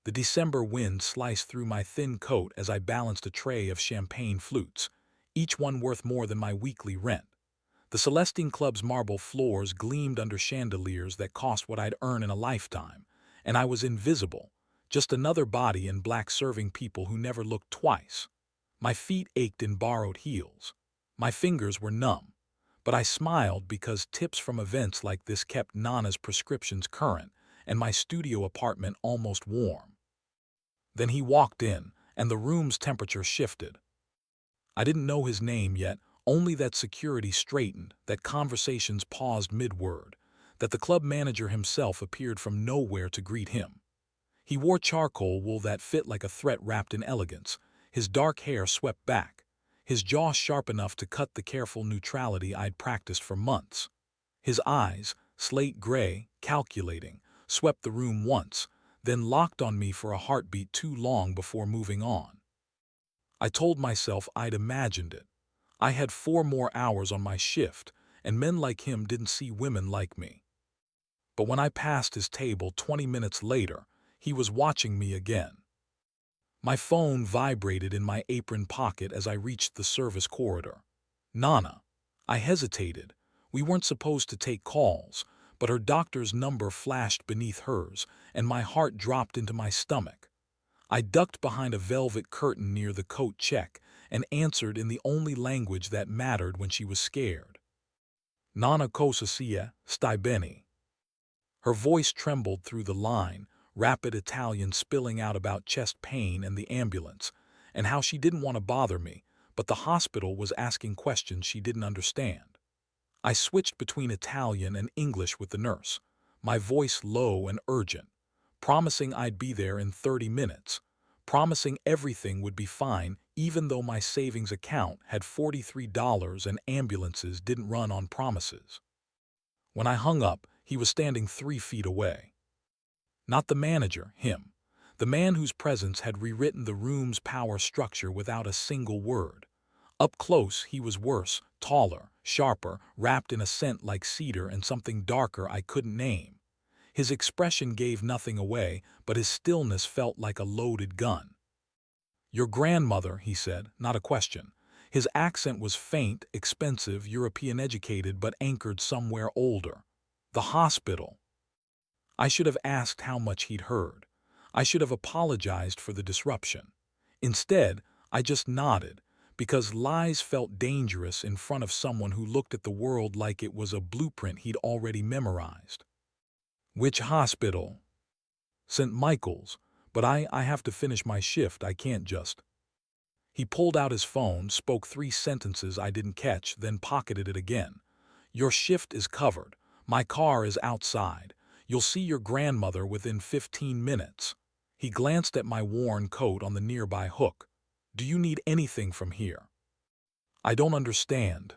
The December wind sliced through my thin coat as I balanced a tray of champagne flutes, each one worth more than my weekly rent. The Celestine Club's marble floors gleamed under chandeliers that cost what I'd earn in a lifetime, and I was invisible, just another body in black serving people who never looked twice. My feet ached in borrowed heels. My fingers were numb. But I smiled because tips from events like this kept Nana's prescriptions current and my studio apartment almost warm. Then he walked in, and the room's temperature shifted. I didn't know his name yet, only that security straightened, that conversations paused mid-word, that the club manager himself appeared from nowhere to greet him. He wore charcoal wool that fit like a threat wrapped in elegance, his dark hair swept back, his jaw sharp enough to cut the careful neutrality I'd practiced for months. His eyes, slate gray, calculating, swept the room once, then locked on me for a heartbeat too long before moving on. I told myself I'd imagined it. I had 4 more hours on my shift, and men like him didn't see women like me. But when I passed his table 20 minutes later, he was watching me again. My phone vibrated in my apron pocket as I reached the service corridor. Nana. I hesitated. We weren't supposed to take calls, but her doctor's number flashed beneath hers, and my heart dropped into my stomach. I ducked behind a velvet curtain near the coat check and answered in the only language that mattered when she was scared. Nana cosa sia, stai bene. Her voice trembled through the line, rapid Italian spilling out about chest pain and the ambulance, and how she didn't want to bother me, but the hospital was asking questions she didn't understand. I switched between Italian and English with the nurse, my voice low and urgent, promising I'd be there in 30 minutes, promising everything would be fine even though my savings account had $43 and ambulances didn't run on promises. When I hung up, he was standing 3 feet away. Not the manager, him. The man whose presence had rewritten the room's power structure without a single word. Up close, he was worse, taller, sharper, wrapped in a scent like cedar and something darker I couldn't name. His expression gave nothing away, but his stillness felt like a loaded gun. "Your grandmother," he said, not a question. His accent was faint, expensive, European-educated, but anchored somewhere older. The hospital. I should have asked how much he'd heard. I should have apologized for the disruption. Instead, I just nodded, because lies felt dangerous in front of someone who looked at the world like it was a blueprint he'd already memorized. "Which hospital?" "St. Michael's, but I have to finish my shift, I can't just—" He pulled out his phone, spoke 3 sentences I didn't catch, then pocketed it again. "Your shift is covered. My car is outside. You'll see your grandmother within 15 minutes. He glanced at my worn coat on the nearby hook. "Do you need anything from here?" "I don't understand."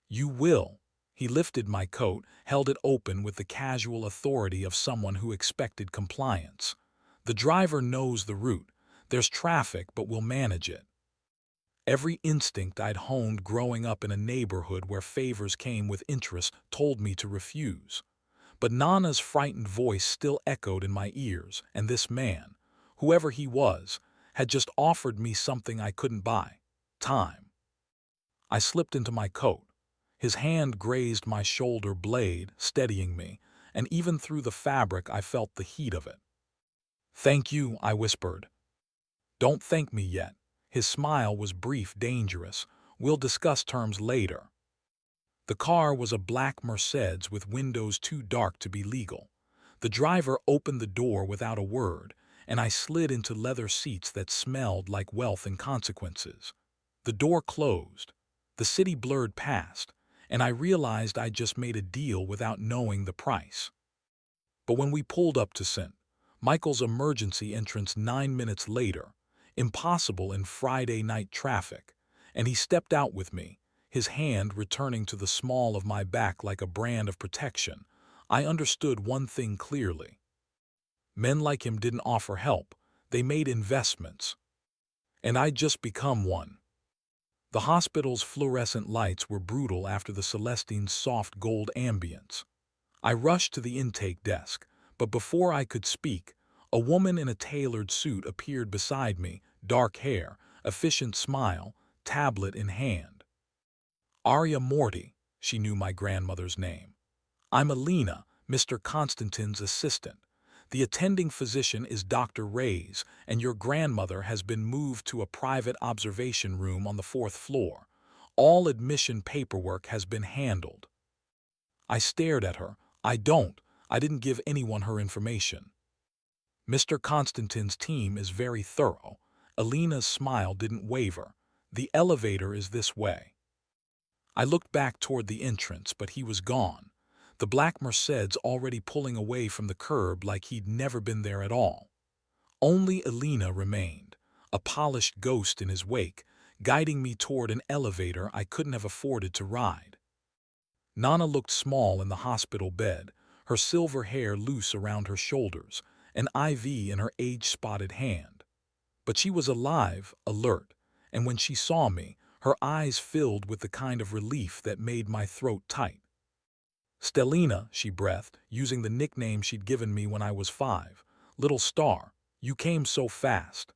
"You will." He lifted my coat, held it open with the casual authority of someone who expected compliance. "The driver knows the route. There's traffic, but we'll manage it." Every instinct I'd honed growing up in a neighborhood where favors came with interest told me to refuse. But Nana's frightened voice still echoed in my ears, and this man, whoever he was, had just offered me something I couldn't buy: time. I slipped into my coat. His hand grazed my shoulder blade, steadying me, and even through the fabric I felt the heat of it. "Thank you," I whispered. "Don't thank me yet." His smile was brief, dangerous. "We'll discuss terms later." The car was a black Mercedes with windows too dark to be legal. The driver opened the door without a word, and I slid into leather seats that smelled like wealth and consequences. The door closed. The city blurred past, and I realized I'd just made a deal without knowing the price. But when we pulled up to St. Michael's emergency entrance 9 minutes later, impossible in Friday night traffic, and he stepped out with me, his hand returning to the small of my back like a brand of protection, I understood one thing clearly. Men like him didn't offer help, they made investments. And I'd just become one. The hospital's fluorescent lights were brutal after the Celestine's soft gold ambience. I rushed to the intake desk, but before I could speak, A woman in a tailored suit appeared beside me, dark hair, efficient smile, tablet in hand. Arya Morty, she knew my grandmother's name. I'm Alina, Mr. Constantine's assistant. The attending physician is Dr. Reyes, and your grandmother has been moved to a private observation room on the fourth floor. All admission paperwork has been handled. I stared at her. I didn't give anyone her information. Mr. Constantine's team is very thorough. Alina's smile didn't waver. The elevator is this way. I looked back toward the entrance, but he was gone. The black Merced's already pulling away from the curb like he'd never been there at all. Only Alina remained, a polished ghost in his wake, guiding me toward an elevator I couldn't have afforded to ride. Nana looked small in the hospital bed, her silver hair loose around her shoulders, an IV in her age-spotted hand. But she was alive, alert, and when she saw me, her eyes filled with the kind of relief that made my throat tight. "Stellina," she breathed, using the nickname she'd given me when I was 5. "Little star, you came so fast."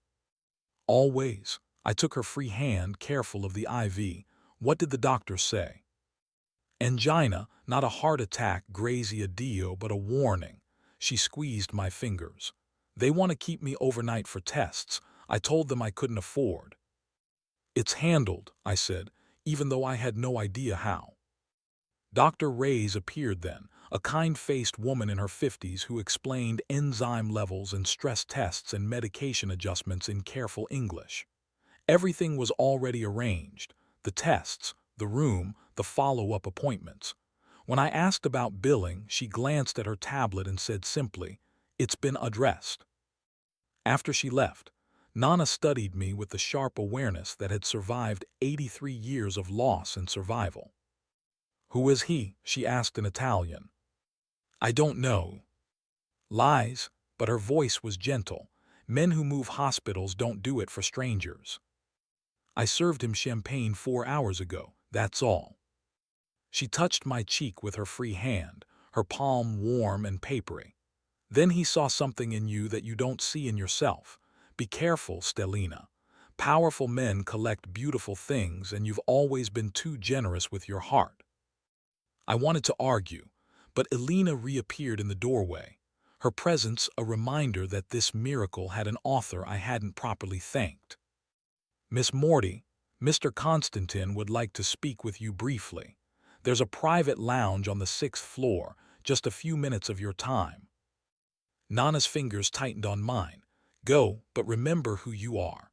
"Always." I took her free hand, careful of the IV. "What did the doctor say?" "Angina, not a heart attack, grazie a Dio, but a warning." She squeezed my fingers. "They want to keep me overnight for tests. I told them I couldn't afford." "It's handled," I said, even though I had no idea how. Dr. Reyes appeared then, a kind-faced woman in her 50s who explained enzyme levels and stress tests and medication adjustments in careful English. Everything was already arranged: the tests, the room, the follow-up appointments. When I asked about billing, she glanced at her tablet and said simply, "It's been addressed." After she left, Nana studied me with the sharp awareness that had survived 83 years of loss and survival. "Who is he?" she asked in Italian. "I don't know." Lies, but her voice was gentle. "Men who move hospitals don't do it for strangers. I served him champagne 4 hours ago, that's all." She touched my cheek with her free hand, her palm warm and papery. "Then he saw something in you that you don't see in yourself. Be careful, Stellina. Powerful men collect beautiful things, and you've always been too generous with your heart." I wanted to argue, but Alina reappeared in the doorway, her presence a reminder that this miracle had an author I hadn't properly thanked. "Miss Morty, Mr. Constantine would like to speak with you briefly. There's a private lounge on the 6th floor, just a few minutes of your time." Nana's fingers tightened on mine. "Go, but remember who you are."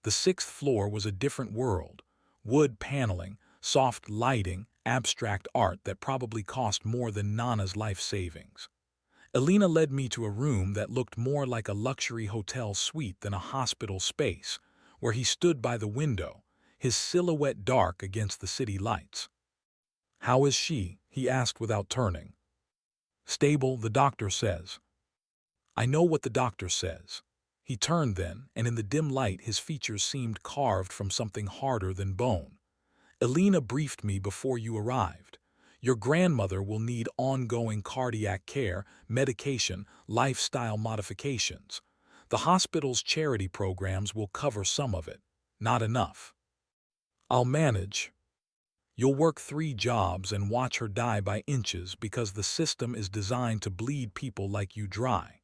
The 6th floor was a different world. Wood paneling, soft lighting, abstract art that probably cost more than Nana's life savings. Alina led me to a room that looked more like a luxury hotel suite than a hospital space, where he stood by the window, his silhouette dark against the city lights. "How is she?" he asked without turning. "Stable, the doctor says." I know what the doctor says. He turned then, and in the dim light his features seemed carved from something harder than bone. "Alina briefed me before you arrived. Your grandmother will need ongoing cardiac care, medication, lifestyle modifications. The hospital's charity programs will cover some of it. Not enough. I'll manage. You'll work 3 jobs and watch her die by inches because the system is designed to bleed people like you dry."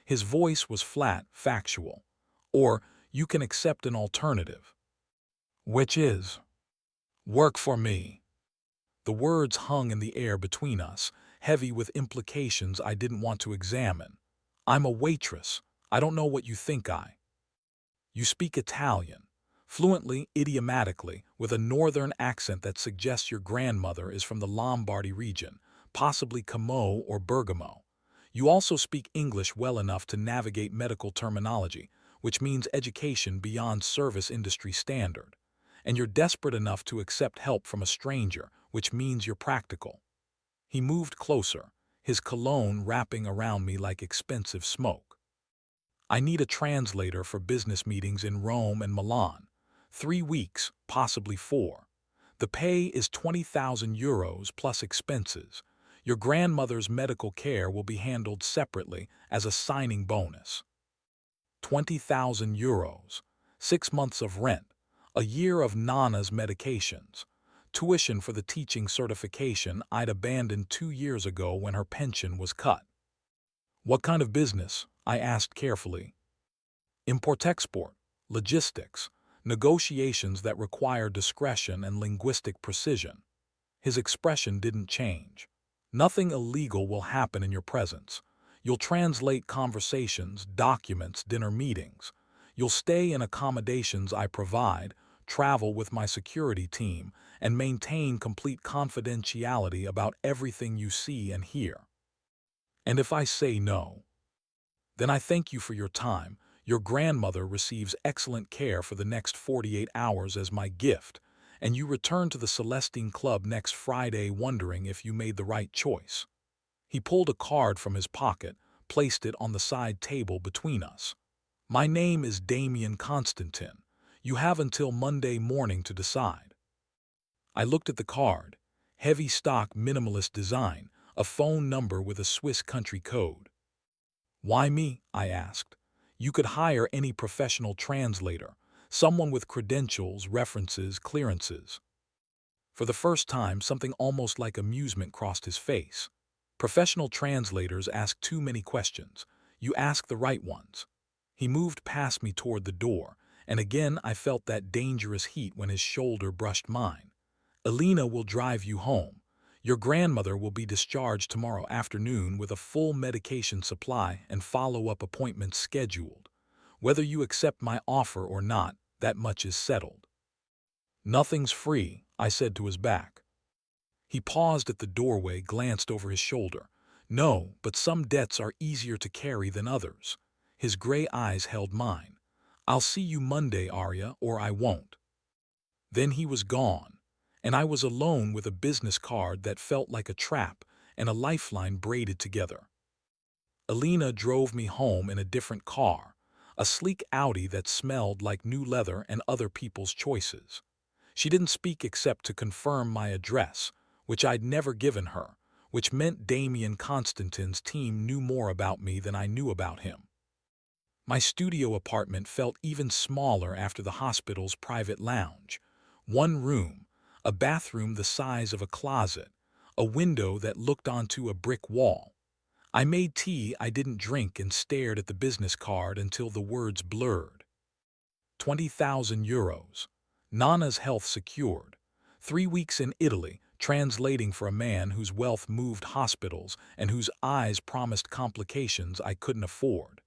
His voice was flat, factual. "Or you can accept an alternative." "Which is?" "Work for me." The words hung in the air between us, heavy with implications I didn't want to examine. "I'm a waitress. I don't know what you think I." "You speak Italian. Fluently, idiomatically, with a northern accent that suggests your grandmother is from the Lombardy region, possibly Como or Bergamo. You also speak English well enough to navigate medical terminology, which means education beyond service industry standard. And you're desperate enough to accept help from a stranger, which means you're practical." He moved closer, his cologne wrapping around me like expensive smoke. "I need a translator for business meetings in Rome and Milan. 3 weeks, possibly 4. The pay is €20,000 plus expenses. Your grandmother's medical care will be handled separately as a signing bonus. 20,000 euros, 6 months of rent, a year of Nana's medications, tuition for the teaching certification I'd abandoned 2 years ago when her pension was cut. What kind of business? I asked carefully. Import-export, logistics, negotiations that require discretion and linguistic precision. His expression didn't change. Nothing illegal will happen in your presence. You'll translate conversations, documents, dinner meetings. You'll stay in accommodations I provide, travel with my security team, and maintain complete confidentiality about everything you see and hear. And if I say no, then I thank you for your time. Your grandmother receives excellent care for the next 48 hours as my gift, and you return to the Celestine Club next Friday wondering if you made the right choice. He pulled a card from his pocket, placed it on the side table between us. My name is Damien Constantin. You have until Monday morning to decide. I looked at the card. Heavy stock minimalist design, a phone number with a Swiss country code. Why me? I asked. You could hire any professional translator, someone with credentials, references, clearances. For the first time, something almost like amusement crossed his face. Professional translators ask too many questions. You ask the right ones. He moved past me toward the door, and again I felt that dangerous heat when his shoulder brushed mine. Elena will drive you home. Your grandmother will be discharged tomorrow afternoon with a full medication supply and follow-up appointments scheduled. Whether you accept my offer or not, that much is settled. Nothing's free, I said to his back. He paused at the doorway, glanced over his shoulder. No, but some debts are easier to carry than others. His gray eyes held mine. I'll see you Monday, Arya, or I won't. Then he was gone, and I was alone with a business card that felt like a trap and a lifeline braided together. Elena drove me home in a different car, a sleek Audi that smelled like new leather and other people's choices. She didn't speak except to confirm my address, which I'd never given her, which meant Damien Constantin's team knew more about me than I knew about him. My studio apartment felt even smaller after the hospital's private lounge. One room, a bathroom the size of a closet, a window that looked onto a brick wall. I made tea I didn't drink and stared at the business card until the words blurred. 20,000 euros. Nana's health secured. 3 weeks in Italy, translating for a man whose wealth moved hospitals and whose eyes promised complications I couldn't afford.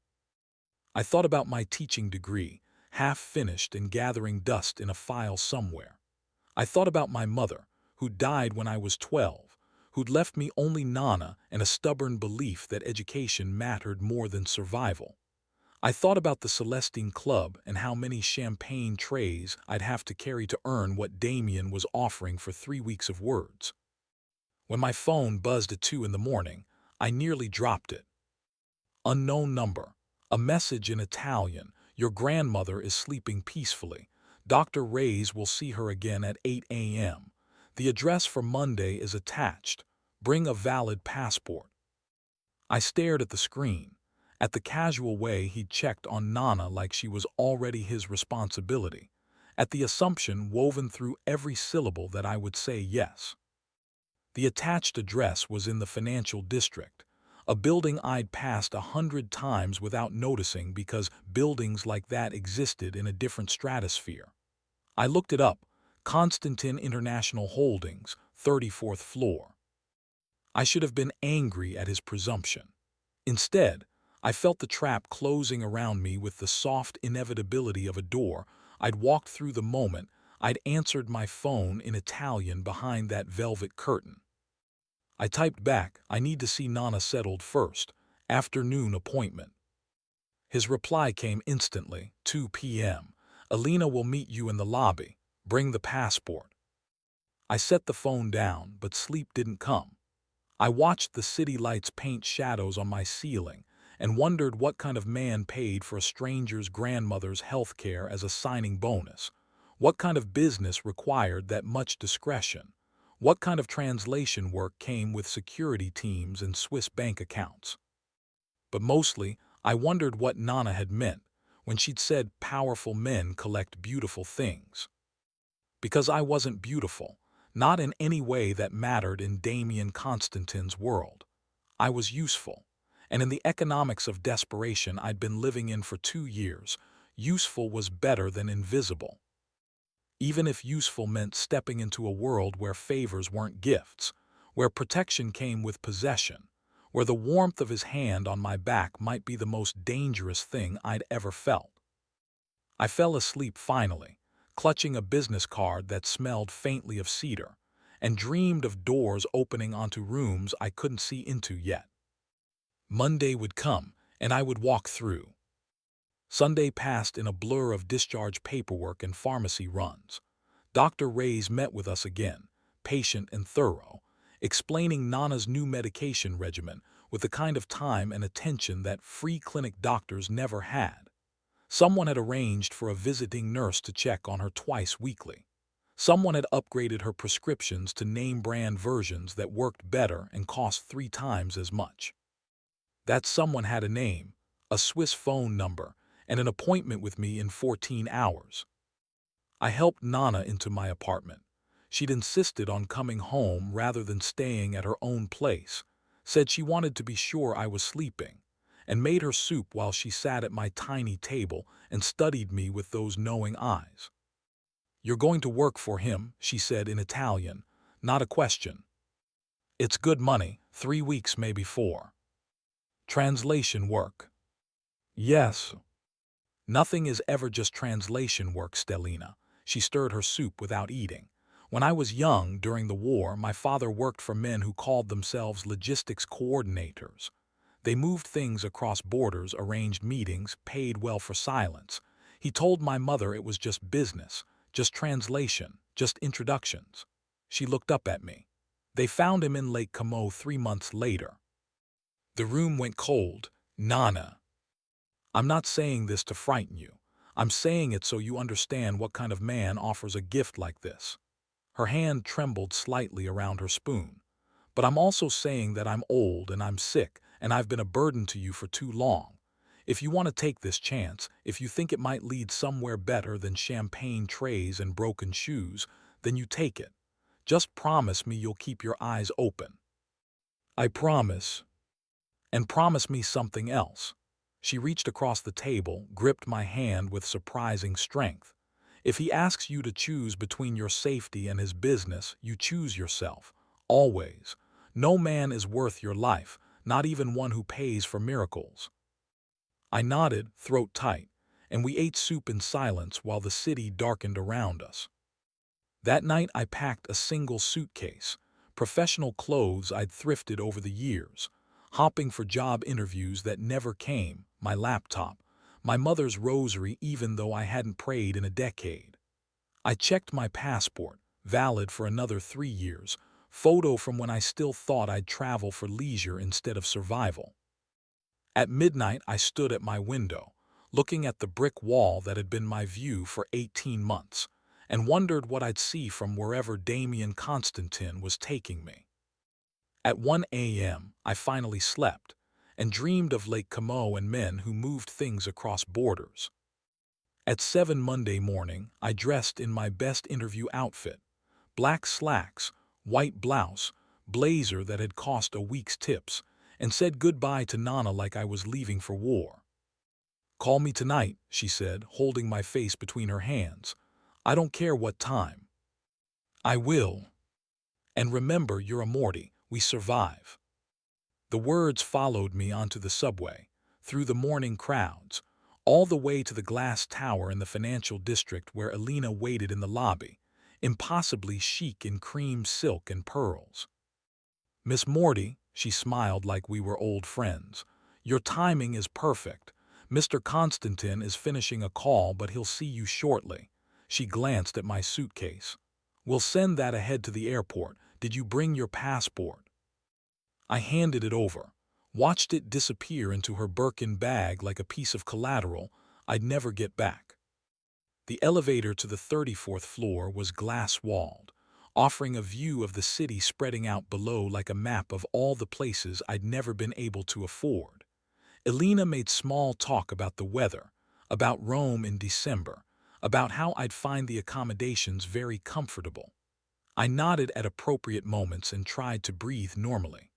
I thought about my teaching degree, half finished and gathering dust in a file somewhere. I thought about my mother, who died when I was 12, who'd left me only Nana and a stubborn belief that education mattered more than survival. I thought about the Celestine Club and how many champagne trays I'd have to carry to earn what Damien was offering for 3 weeks of words. When my phone buzzed at 2 in the morning, I nearly dropped it. Unknown number. A message in Italian. Your grandmother is sleeping peacefully. Dr. Reyes will see her again at 8 a.m. The address for Monday is attached. Bring a valid passport. I stared at the screen, at the casual way he'd checked on Nana like she was already his responsibility, at the assumption woven through every syllable that I would say yes. The attached address was in the financial district, a building I'd passed 100 times without noticing because buildings like that existed in a different stratosphere. I looked it up, Constantin International Holdings, 34th floor. I should have been angry at his presumption. Instead, I felt the trap closing around me with the soft inevitability of a door I'd walked through the moment I'd answered my phone in Italian behind that velvet curtain. I typed back, I need to see Nana settled first. Afternoon appointment. His reply came instantly, 2 p.m. Elena will meet you in the lobby. Bring the passport. I set the phone down, but sleep didn't come. I watched the city lights paint shadows on my ceiling and wondered what kind of man paid for a stranger's grandmother's health care as a signing bonus. What kind of business required that much discretion? What kind of translation work came with security teams and Swiss bank accounts? But mostly, I wondered what Nana had meant when she'd said powerful men collect beautiful things. Because I wasn't beautiful, not in any way that mattered in Damien Constantine's world. I was useful, and in the economics of desperation I'd been living in for 2 years, useful was better than invisible. Even if useful meant stepping into a world where favors weren't gifts, where protection came with possession, where the warmth of his hand on my back might be the most dangerous thing I'd ever felt. I fell asleep finally, clutching a business card that smelled faintly of cedar, and dreamed of doors opening onto rooms I couldn't see into yet. Monday would come, and I would walk through. Sunday passed in a blur of discharge paperwork and pharmacy runs. Dr. Reyes met with us again, patient and thorough, explaining Nana's new medication regimen with the kind of time and attention that free clinic doctors never had. Someone had arranged for a visiting nurse to check on her twice weekly. Someone had upgraded her prescriptions to name-brand versions that worked better and cost 3 times as much. That someone had a name, a Swiss phone number, and an appointment with me in 14 hours. I helped Nana into my apartment. She'd insisted on coming home rather than staying at her own place, said she wanted to be sure I was sleeping, and made her soup while she sat at my tiny table and studied me with those knowing eyes. "You're going to work for him," she said in Italian, "not a question. It's good money, 3 weeks, maybe 4. Translation work." "Yes." "Nothing is ever just translation work, Stellina." She stirred her soup without eating. "When I was young, during the war, my father worked for men who called themselves logistics coordinators. They moved things across borders, arranged meetings, paid well for silence. He told my mother it was just business, just translation, just introductions." She looked up at me. "They found him in Lake Como 3 months later." The room went cold. "Nana, I'm not saying this to frighten you. I'm saying it so you understand what kind of man offers a gift like this." Her hand trembled slightly around her spoon. "But I'm also saying that I'm old and I'm sick and I've been a burden to you for too long. If you want to take this chance, if you think it might lead somewhere better than champagne trays and broken shoes, then you take it. Just promise me you'll keep your eyes open." "I promise." "And promise me something else." She reached across the table, gripped my hand with surprising strength. "If he asks you to choose between your safety and his business, you choose yourself. Always. No man is worth your life, not even one who pays for miracles." I nodded, throat tight, and we ate soup in silence while the city darkened around us. That night I packed a single suitcase, professional clothes I'd thrifted over the years, hopping for job interviews that never came, my laptop, my mother's rosary even though I hadn't prayed in a decade. I checked my passport, valid for another 3 years, photo from when I still thought I'd travel for leisure instead of survival. At midnight I stood at my window, looking at the brick wall that had been my view for 18 months, and wondered what I'd see from wherever Damien Constantine was taking me. At 1 a.m., I finally slept, and dreamed of Lake Como and men who moved things across borders. At 7 Monday morning, I dressed in my best interview outfit, black slacks, white blouse, blazer that had cost a week's tips, and said goodbye to Nana like I was leaving for war. "Call me tonight," she said, holding my face between her hands. "I don't care what time." "I will. And remember, you're a Morty, we survive." The words followed me onto the subway, through the morning crowds, all the way to the glass tower in the financial district where Elena waited in the lobby, impossibly chic in cream silk and pearls. "Miss Morty," she smiled like we were old friends, "your timing is perfect. Mr. Constantine is finishing a call, but he'll see you shortly." She glanced at my suitcase. "We'll send that ahead to the airport. Did you bring your passport?" I handed it over, watched it disappear into her Birkin bag like a piece of collateral I'd never get back. The elevator to the 34th floor was glass-walled. offering a view of the city spreading out below like a map of all the places I'd never been able to afford. Elena made small talk about the weather, about Rome in December, about how I'd find the accommodations very comfortable. I nodded at appropriate moments and tried to breathe normally.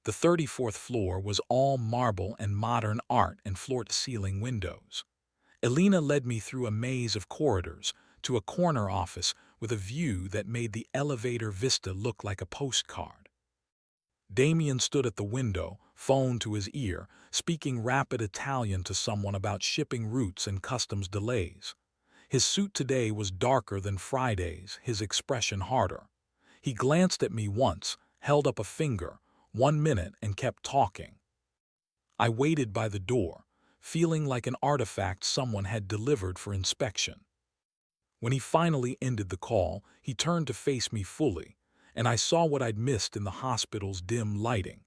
The 34th floor was all marble and modern art and floor-to-ceiling windows. Elena led me through a maze of corridors to a corner office with a view that made the elevator vista look like a postcard. Damien stood at the window, phone to his ear, speaking rapid Italian to someone about shipping routes and customs delays. His suit today was darker than Friday's, his expression harder. He glanced at me once, held up a finger, 1 minute, and kept talking. I waited by the door, feeling like an artifact someone had delivered for inspection. When he finally ended the call, he turned to face me fully, and I saw what I'd missed in the hospital's dim lighting.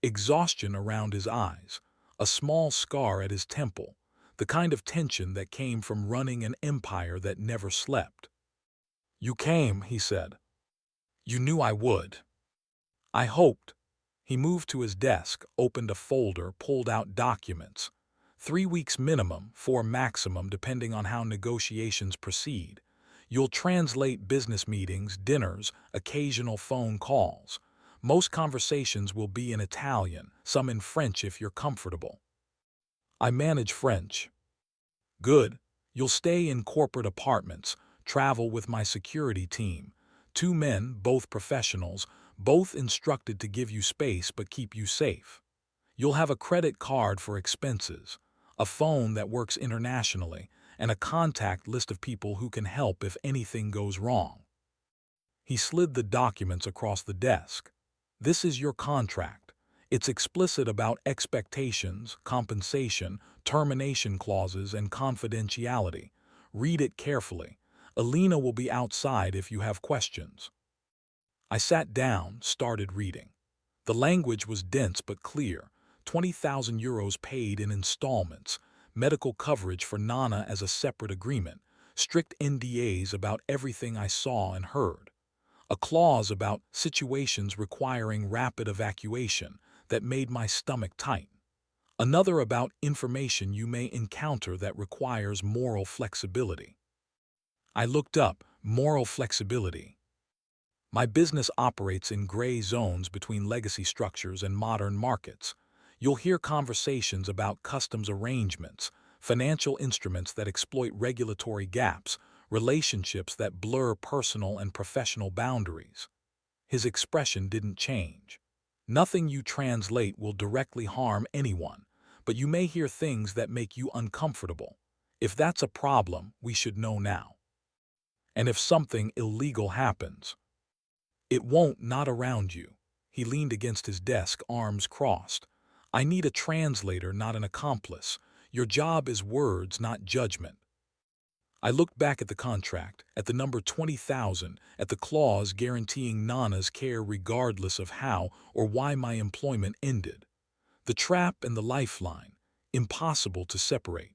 Exhaustion around his eyes, a small scar at his temple, the kind of tension that came from running an empire that never slept. "You came," he said. "You knew I would." "I hoped." He moved to his desk, opened a folder, pulled out documents. 3 weeks minimum, 4 maximum depending on how negotiations proceed. You'll translate business meetings, dinners, occasional phone calls. Most conversations will be in Italian, some in French if you're comfortable. I manage French. Good. You'll stay in corporate apartments, travel with my security team. 2 men, both professionals, both instructed to give you space but keep you safe. You'll have a credit card for expenses, a phone that works internationally, and a contact list of people who can help if anything goes wrong. He slid the documents across the desk. This is your contract. It's explicit about expectations, compensation, termination clauses, and confidentiality. Read it carefully. Elena will be outside if you have questions. I sat down, started reading. The language was dense but clear. 20,000 euros paid in installments, medical coverage for Nana as a separate agreement, strict NDAs about everything I saw and heard. A clause about situations requiring rapid evacuation that made my stomach tight. Another about information you may encounter that requires moral flexibility. I looked up moral flexibility. My business operates in gray zones between legacy structures and modern markets. You'll hear conversations about customs arrangements, financial instruments that exploit regulatory gaps, relationships that blur personal and professional boundaries. His expression didn't change. Nothing you translate will directly harm anyone, but you may hear things that make you uncomfortable. If that's a problem, we should know now. And if something illegal happens, it won't, not around you. He leaned against his desk, arms crossed. I need a translator, not an accomplice. Your job is words, not judgment. I looked back at the contract, at the number 20,000, at the clause guaranteeing Nana's care regardless of how or why my employment ended. The trap and the lifeline, impossible to separate.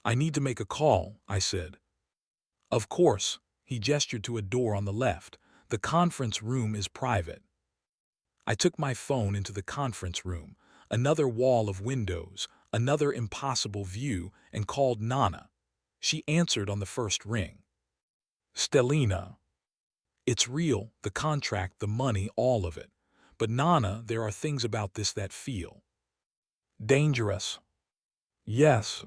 I need to make a call, I said. Of course, he gestured to a door on the left. The conference room is private. I took my phone into the conference room, another wall of windows, another impossible view, and called Nana. She answered on the first ring. Stellina. It's real, the contract, the money, all of it. But Nana, there are things about this that feel dangerous. Yes.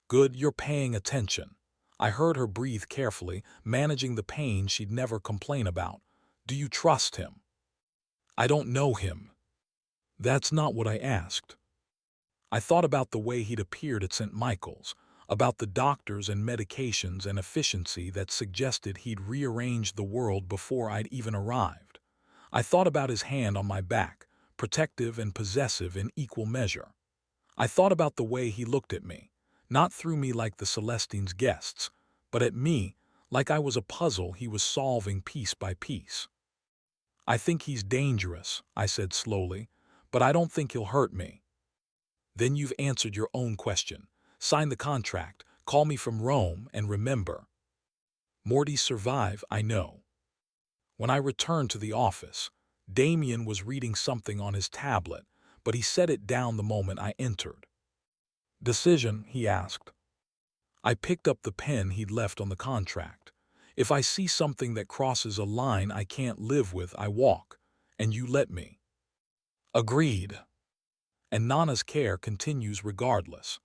Good, you're paying attention. I heard her breathe carefully, managing the pain she'd never complain about. Do you trust him? I don't know him. That's not what I asked. I thought about the way he'd appeared at St. Michael's, about the doctors and medications and efficiency that suggested he'd rearranged the world before I'd even arrived. I thought about his hand on my back, protective and possessive in equal measure. I thought about the way he looked at me, not through me like the Celestines' guests, but at me like I was a puzzle he was solving piece by piece. I think he's dangerous, I said slowly, but I don't think he'll hurt me. Then you've answered your own question. Sign the contract, call me from Rome, and remember. Mortys survive, I know. When I returned to the office, Damien was reading something on his tablet, but he set it down the moment I entered. "Decision?" he asked. I picked up the pen he'd left on the contract. "If I see something that crosses a line I can't live with, I walk, and you let me." "Agreed." And Nana's care continues regardless.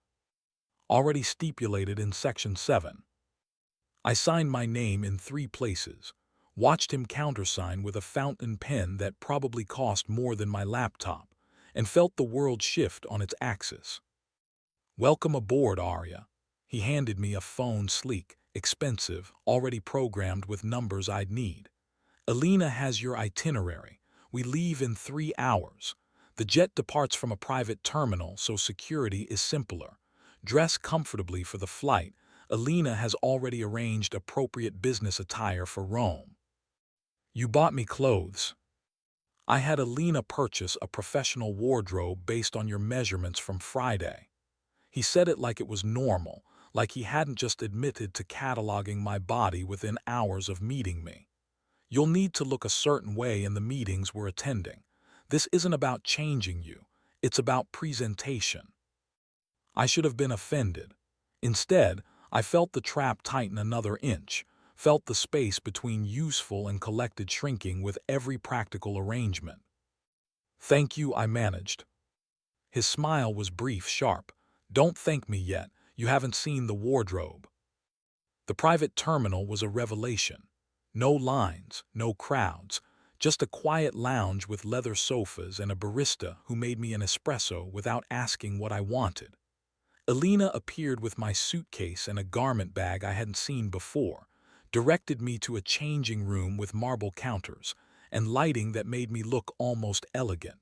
Already stipulated in Section 7. I signed my name in 3 places, watched him countersign with a fountain pen that probably cost more than my laptop, and felt the world shift on its axis. "Welcome aboard, Arya." He handed me a phone, sleek, expensive, already programmed with numbers I'd need. "Alina has your itinerary. We leave in 3 hours. The jet departs from a private terminal, so security is simpler. Dress comfortably for the flight. Alina has already arranged appropriate business attire for Rome." "You bought me clothes." "I had Alina purchase a professional wardrobe based on your measurements from Friday." He said it like it was normal, like he hadn't just admitted to cataloging my body within hours of meeting me. "You'll need to look a certain way in the meetings we're attending. This isn't about changing you, it's about presentation." I should have been offended. Instead, I felt the trap tighten another inch, felt the space between useful and collected shrinking with every practical arrangement. "Thank you," I managed. His smile was brief, sharp. "Don't thank me yet, you haven't seen the wardrobe." The private terminal was a revelation. No lines, no crowds, just a quiet lounge with leather sofas and a barista who made me an espresso without asking what I wanted. Alina appeared with my suitcase and a garment bag I hadn't seen before, directed me to a changing room with marble counters and lighting that made me look almost elegant.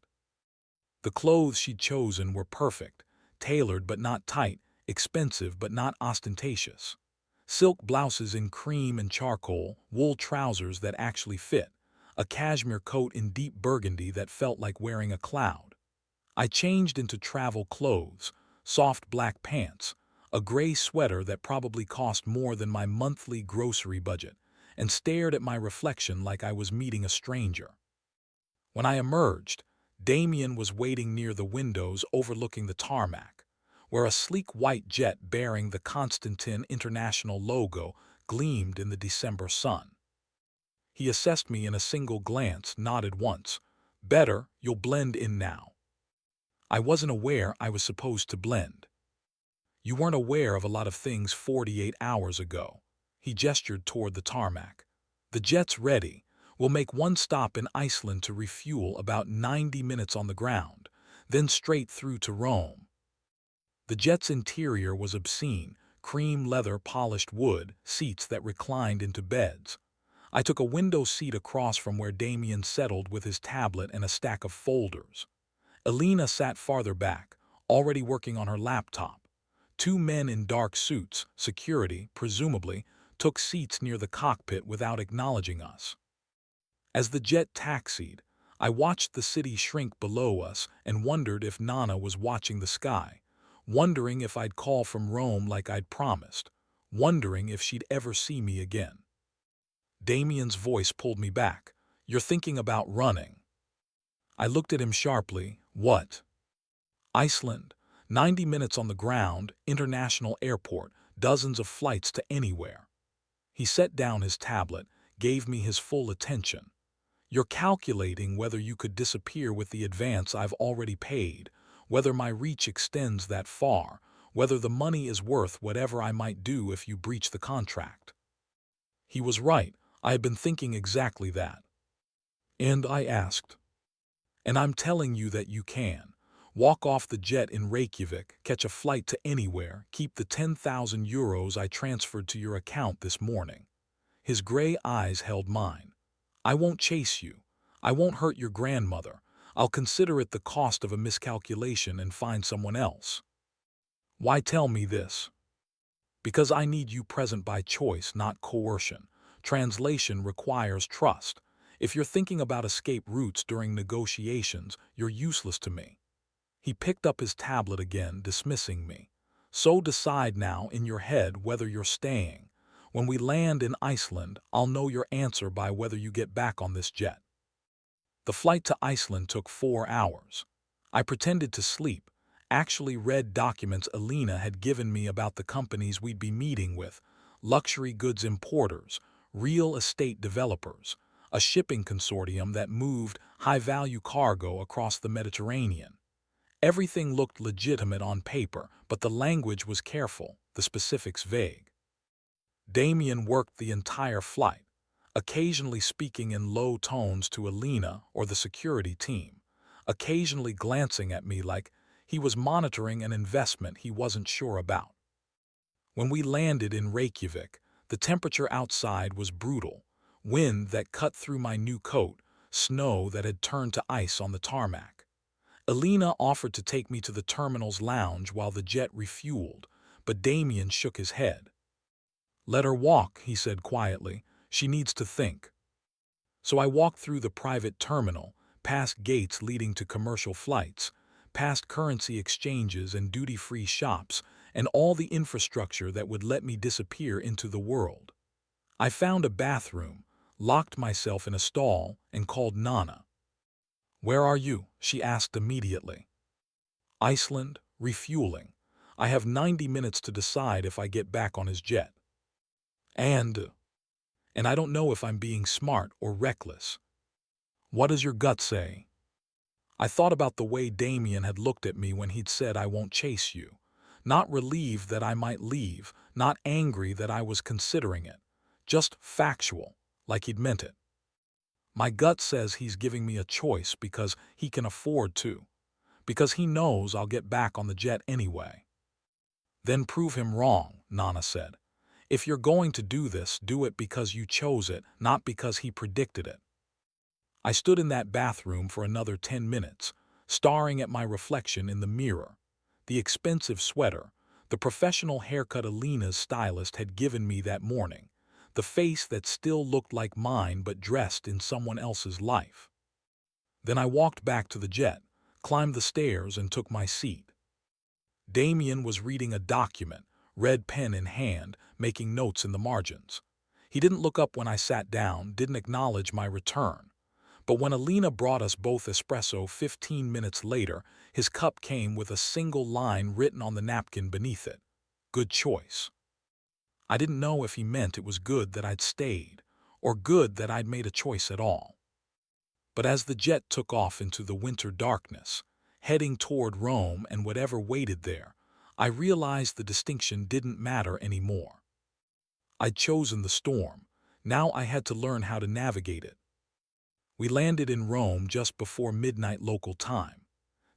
The clothes she'd chosen were perfect, tailored but not tight, expensive but not ostentatious. Silk blouses in cream and charcoal, wool trousers that actually fit, a cashmere coat in deep burgundy that felt like wearing a cloud. I changed into travel clothes, soft black pants, a gray sweater that probably cost more than my monthly grocery budget, and stared at my reflection like I was meeting a stranger. When I emerged, Damien was waiting near the windows overlooking the tarmac, where a sleek white jet bearing the Constantine International logo gleamed in the December sun. He assessed me in a single glance, nodded once. "Better, you'll blend in now." I wasn't aware I was supposed to blend. "You weren't aware of a lot of things 48 hours ago." He gestured toward the tarmac. "The jet's ready. We'll make one stop in Iceland to refuel, about 90 minutes on the ground, then straight through to Rome." The jet's interior was obscene, cream leather, polished wood, seats that reclined into beds. I took a window seat across from where Damien settled with his tablet and a stack of folders. Alina sat farther back, already working on her laptop. 2 men in dark suits, security, presumably, took seats near the cockpit without acknowledging us. As the jet taxied, I watched the city shrink below us and wondered if Nana was watching the sky, wondering if I'd call from Rome like I'd promised, wondering if she'd ever see me again. Damien's voice pulled me back. "You're thinking about running." I looked at him sharply. "What?" "Iceland. 90 minutes on the ground, international airport, dozens of flights to anywhere." He set down his tablet, gave me his full attention. "You're calculating whether you could disappear with the advance I've already paid, whether my reach extends that far, whether the money is worth whatever I might do if you breach the contract." He was right. I had been thinking exactly that. And I asked, "And I'm telling you that you can. Walk off the jet in Reykjavik, catch a flight to anywhere, keep the 10,000 euros I transferred to your account this morning." His gray eyes held mine. "I won't chase you. I won't hurt your grandmother. I'll consider it the cost of a miscalculation and find someone else." "Why tell me this?" "Because I need you present by choice, not coercion. Translation requires trust. If you're thinking about escape routes during negotiations, you're useless to me." He picked up his tablet again, dismissing me. "So decide now in your head whether you're staying, When we land in Iceland, I'll know your answer by whether you get back on this jet. The flight to Iceland took 4 hours. I pretended to sleep, actually read documents Alina had given me about the companies we'd be meeting with, luxury goods importers, real estate developers, a shipping consortium that moved high-value cargo across the Mediterranean. Everything looked legitimate on paper, but the language was careful, the specifics vague. Damien worked the entire flight, occasionally speaking in low tones to Alina or the security team, occasionally glancing at me like he was monitoring an investment he wasn't sure about. When we landed in Reykjavik, the temperature outside was brutal, wind that cut through my new coat, snow that had turned to ice on the tarmac. Alina offered to take me to the terminal's lounge while the jet refueled, but Damien shook his head. "Let her walk," he said quietly. "She needs to think." So I walked through the private terminal, past gates leading to commercial flights, past currency exchanges and duty-free shops, and all the infrastructure that would let me disappear into the world. I found a bathroom, locked myself in a stall, and called Nana. "Where are you?" she asked immediately. "Iceland, refueling. I have 90 minutes to decide if I get back on his jet. And I don't know if I'm being smart or reckless." "What does your gut say?" I thought about the way Damien had looked at me when he'd said I won't chase you. Not relieved that I might leave, not angry that I was considering it. Just factual, like he'd meant it. My gut says he's giving me a choice because he can afford to. Because he knows I'll get back on the jet anyway. "Then prove him wrong," Nana said. "If you're going to do this, do it because you chose it, not because he predicted it." I stood in that bathroom for another 10 minutes, staring at my reflection in the mirror. The expensive sweater, the professional haircut Alina's stylist had given me that morning, the face that still looked like mine but dressed in someone else's life. Then I walked back to the jet, climbed the stairs and took my seat. Damien was reading a document, red pen in hand, making notes in the margins. He didn't look up when I sat down, didn't acknowledge my return. But when Alina brought us both espresso 15 minutes later, his cup came with a single line written on the napkin beneath it. "Good choice." I didn't know if he meant it was good that I'd stayed, or good that I'd made a choice at all. But as the jet took off into the winter darkness, heading toward Rome and whatever waited there, I realized the distinction didn't matter anymore. I'd chosen the storm. Now I had to learn how to navigate it. We landed in Rome just before midnight local time.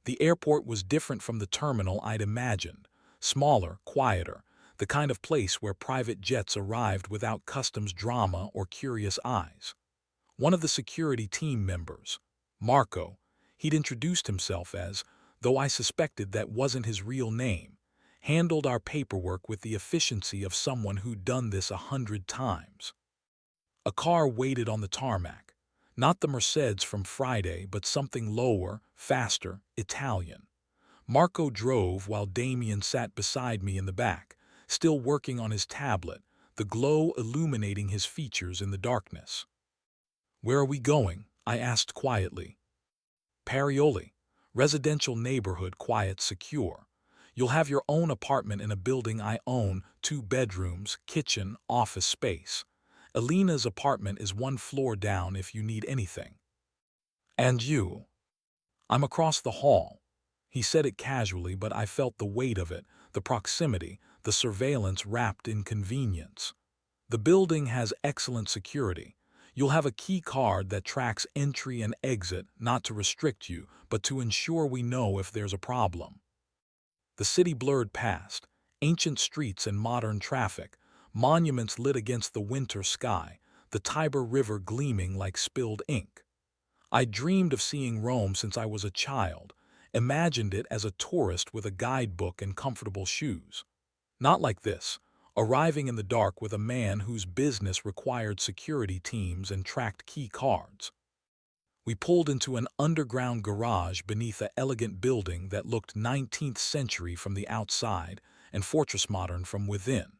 The airport was different from the terminal I'd imagined, smaller, quieter, the kind of place where private jets arrived without customs drama or curious eyes. One of the security team members, Marco, he'd introduced himself as, though I suspected that wasn't his real name, handled our paperwork with the efficiency of someone who'd done this 100 times. A car waited on the tarmac. Not the Mercedes from Friday, but something lower, faster, Italian. Marco drove while Damien sat beside me in the back, still working on his tablet, the glow illuminating his features in the darkness. "Where are we going?" I asked quietly. "Parioli. Residential neighborhood, quiet, secure. You'll have your own apartment in a building I own, 2 bedrooms, kitchen, office space. Alina's apartment is 1 floor down if you need anything." "And you?" "I'm across the hall." He said it casually, but I felt the weight of it, the proximity, the surveillance wrapped in convenience. "The building has excellent security. You'll have a key card that tracks entry and exit, not to restrict you, but to ensure we know if there's a problem." The city blurred past, ancient streets and modern traffic, monuments lit against the winter sky, the Tiber River gleaming like spilled ink. I dreamed of seeing Rome since I was a child, imagined it as a tourist with a guidebook and comfortable shoes. Not like this, arriving in the dark with a man whose business required security teams and tracked key cards. We pulled into an underground garage beneath an elegant building that looked 19th century from the outside and fortress modern from within.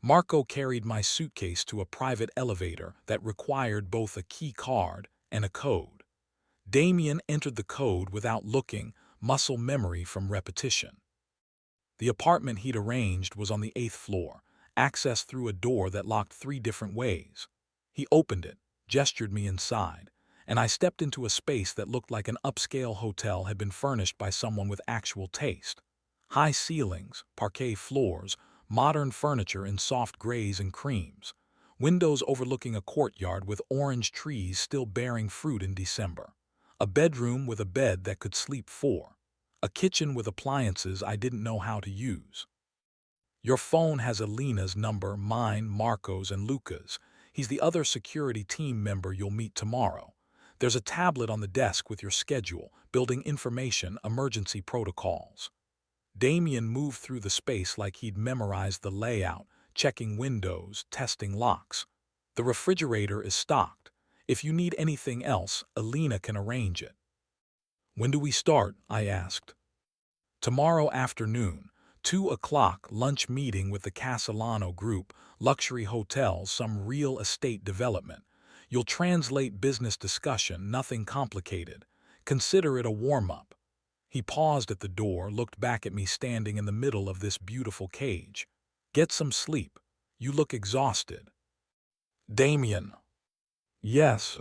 Marco carried my suitcase to a private elevator that required both a key card and a code. Damien entered the code without looking, muscle memory from repetition. The apartment he'd arranged was on the 8th floor, accessed through a door that locked 3 different ways. He opened it, gestured me inside, and I stepped into a space that looked like an upscale hotel had been furnished by someone with actual taste. High ceilings, parquet floors, modern furniture in soft grays and creams, windows overlooking a courtyard with orange trees still bearing fruit in December, a bedroom with a bed that could sleep 4, a kitchen with appliances I didn't know how to use. Your phone has Alina's number, mine, Marco's, and Luca's. He's the other security team member you'll meet tomorrow. There's a tablet on the desk with your schedule, building information, emergency protocols. Damien moved through the space like he'd memorized the layout, checking windows, testing locks. The refrigerator is stocked. If you need anything else, Alina can arrange it. When do we start? I asked. Tomorrow afternoon, 2 o'clock, lunch meeting with the Castellano Group, luxury hotels, some real estate development. You'll translate business discussion, nothing complicated. Consider it a warm-up. He paused at the door, looked back at me standing in the middle of this beautiful cage. Get some sleep. You look exhausted. Damien. Yes.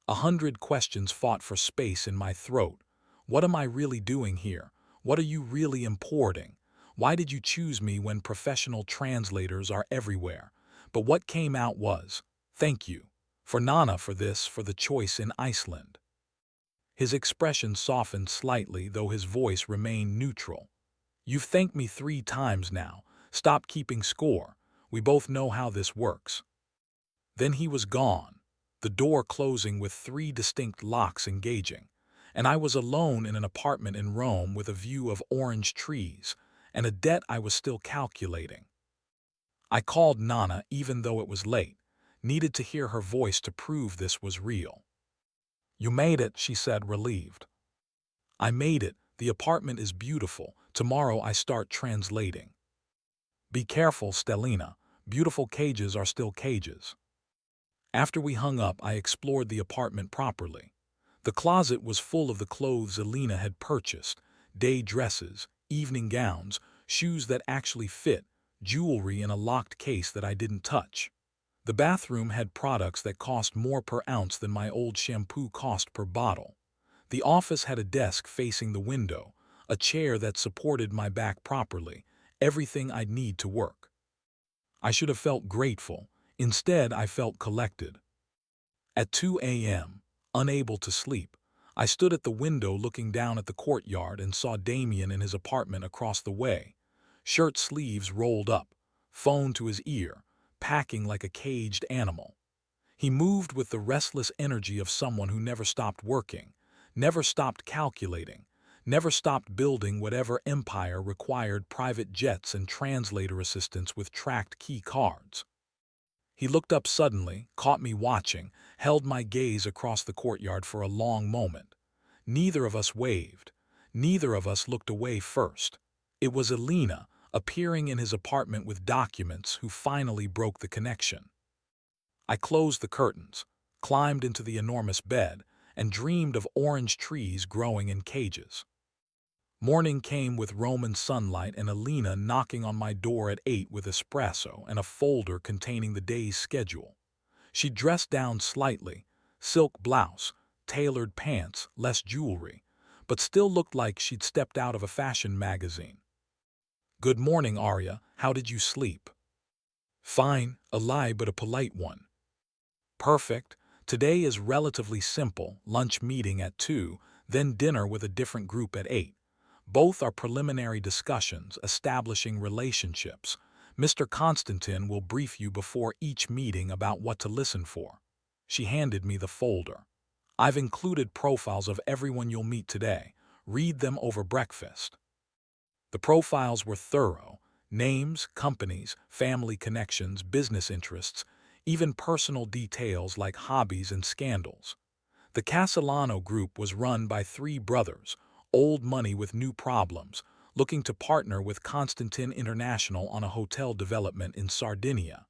100 questions fought for space in my throat. What am I really doing here? What are you really importing? Why did you choose me when professional translators are everywhere? But what came out was, thank you. For Nana for this, for the choice in Iceland. His expression softened slightly, though his voice remained neutral. You've thanked me 3 times now. Stop keeping score. We both know how this works. Then he was gone, the door closing with 3 distinct locks engaging, and I was alone in an apartment in Rome with a view of orange trees and a debt I was still calculating. I called Nana even though it was late, needed to hear her voice to prove this was real. You made it, she said, relieved. I made it. The apartment is beautiful. Tomorrow I start translating. Be careful, Stellina. Beautiful cages are still cages. After we hung up, I explored the apartment properly. The closet was full of the clothes Alina had purchased, day dresses, evening gowns, shoes that actually fit, jewelry in a locked case that I didn't touch. The bathroom had products that cost more per ounce than my old shampoo cost per bottle. The office had a desk facing the window, a chair that supported my back properly, everything I'd need to work. I should have felt grateful. Instead, I felt collected. At 2 a.m., unable to sleep, I stood at the window looking down at the courtyard and saw Damien in his apartment across the way, shirt sleeves rolled up, phone to his ear, packing like a caged animal. He moved with the restless energy of someone who never stopped working, never stopped calculating, never stopped building whatever empire required private jets and translator assistants with tracked key cards. He looked up suddenly, caught me watching, held my gaze across the courtyard for a long moment. Neither of us waved. Neither of us looked away first. It was Alina, appearing in his apartment with documents, who finally broke the connection. I closed the curtains, climbed into the enormous bed, and dreamed of orange trees growing in cages. Morning came with Roman sunlight and Alina knocking on my door at 8 with espresso and a folder containing the day's schedule. She dressed down slightly, silk blouse, tailored pants, less jewelry, but still looked like she'd stepped out of a fashion magazine. Good morning, Arya. How did you sleep? Fine, a lie but a polite one. Perfect. Today is relatively simple, lunch meeting at 2, then dinner with a different group at 8. Both are preliminary discussions, establishing relationships. Mr. Constantin will brief you before each meeting about what to listen for. She handed me the folder. I've included profiles of everyone you'll meet today. Read them over breakfast. The profiles were thorough. Names, companies, family connections, business interests, even personal details like hobbies and scandals. The Castellano Group was run by 3 brothers, old money with new problems, looking to partner with Constantin International on a hotel development in Sardinia.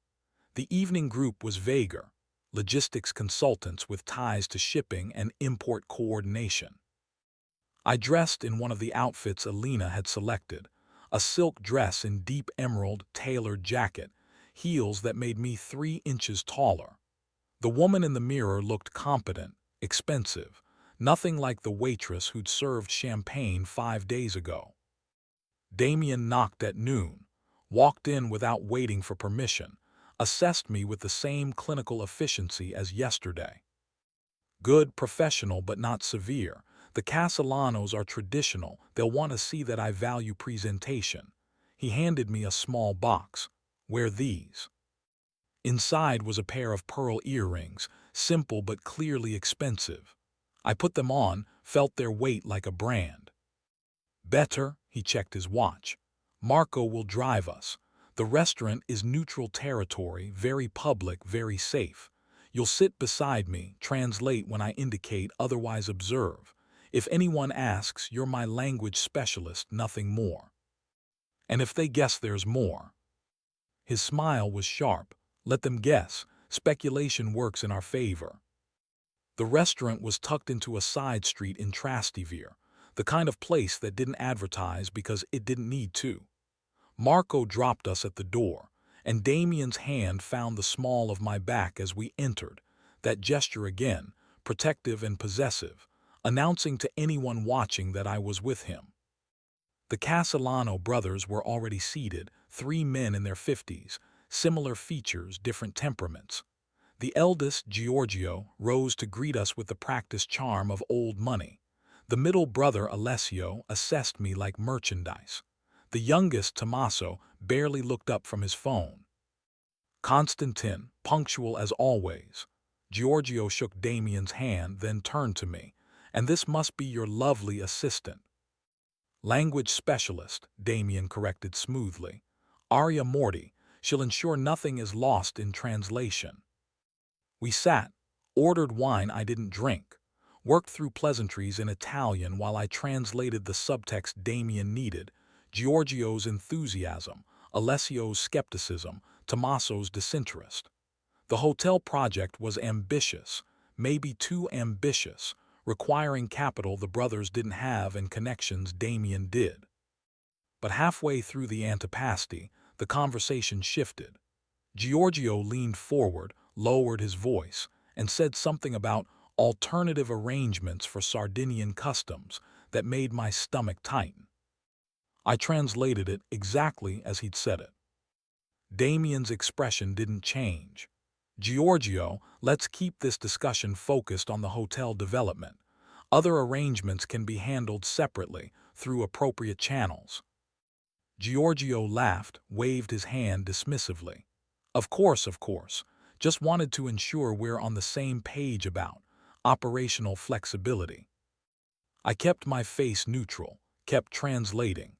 The evening group was vaguer, logistics consultants with ties to shipping and import coordination. I dressed in one of the outfits Alina had selected, a silk dress in deep emerald tailored jacket, heels that made me 3 inches taller. The woman in the mirror looked competent, expensive, nothing like the waitress who'd served champagne 5 days ago. Damien knocked at noon, walked in without waiting for permission, assessed me with the same clinical efficiency as yesterday. Good, professional, but not severe. The Castellanos are traditional. They'll want to see that I value presentation. He handed me a small box. Wear these. Inside was a pair of pearl earrings, simple but clearly expensive. I put them on, felt their weight like a brand. Better, he checked his watch. Marco will drive us. The restaurant is neutral territory, very public, very safe. You'll sit beside me, translate when I indicate, otherwise observe. If anyone asks, you're my language specialist, nothing more. And if they guess there's more. His smile was sharp. Let them guess. Speculation works in our favor. The restaurant was tucked into a side street in Trastevere, the kind of place that didn't advertise because it didn't need to. Marco dropped us at the door, and Damien's hand found the small of my back as we entered, that gesture again, protective and possessive, announcing to anyone watching that I was with him. The Castellano brothers were already seated, 3 men in their 50s, similar features, different temperaments. The eldest, Giorgio, rose to greet us with the practiced charm of old money. The middle brother, Alessio, assessed me like merchandise. The youngest, Tommaso, barely looked up from his phone. Constantin, punctual as always. Giorgio shook Damien's hand, then turned to me. And this must be your lovely assistant. Language specialist, Damien corrected smoothly. Aria Morty, she'll ensure nothing is lost in translation. We sat, ordered wine I didn't drink, worked through pleasantries in Italian while I translated the subtext Damien needed, Giorgio's enthusiasm, Alessio's skepticism, Tommaso's disinterest. The hotel project was ambitious, maybe too ambitious, requiring capital the brothers didn't have and connections Damien did. But halfway through the antipasti, the conversation shifted. Giorgio leaned forward, lowered his voice, and said something about alternative arrangements for Sardinian customs that made my stomach tighten. I translated it exactly as he'd said it. Damien's expression didn't change. Giorgio, let's keep this discussion focused on the hotel development. Other arrangements can be handled separately, through appropriate channels. Giorgio laughed, waved his hand dismissively. Of course. Just wanted to ensure we're on the same page about operational flexibility. I kept my face neutral, kept translating,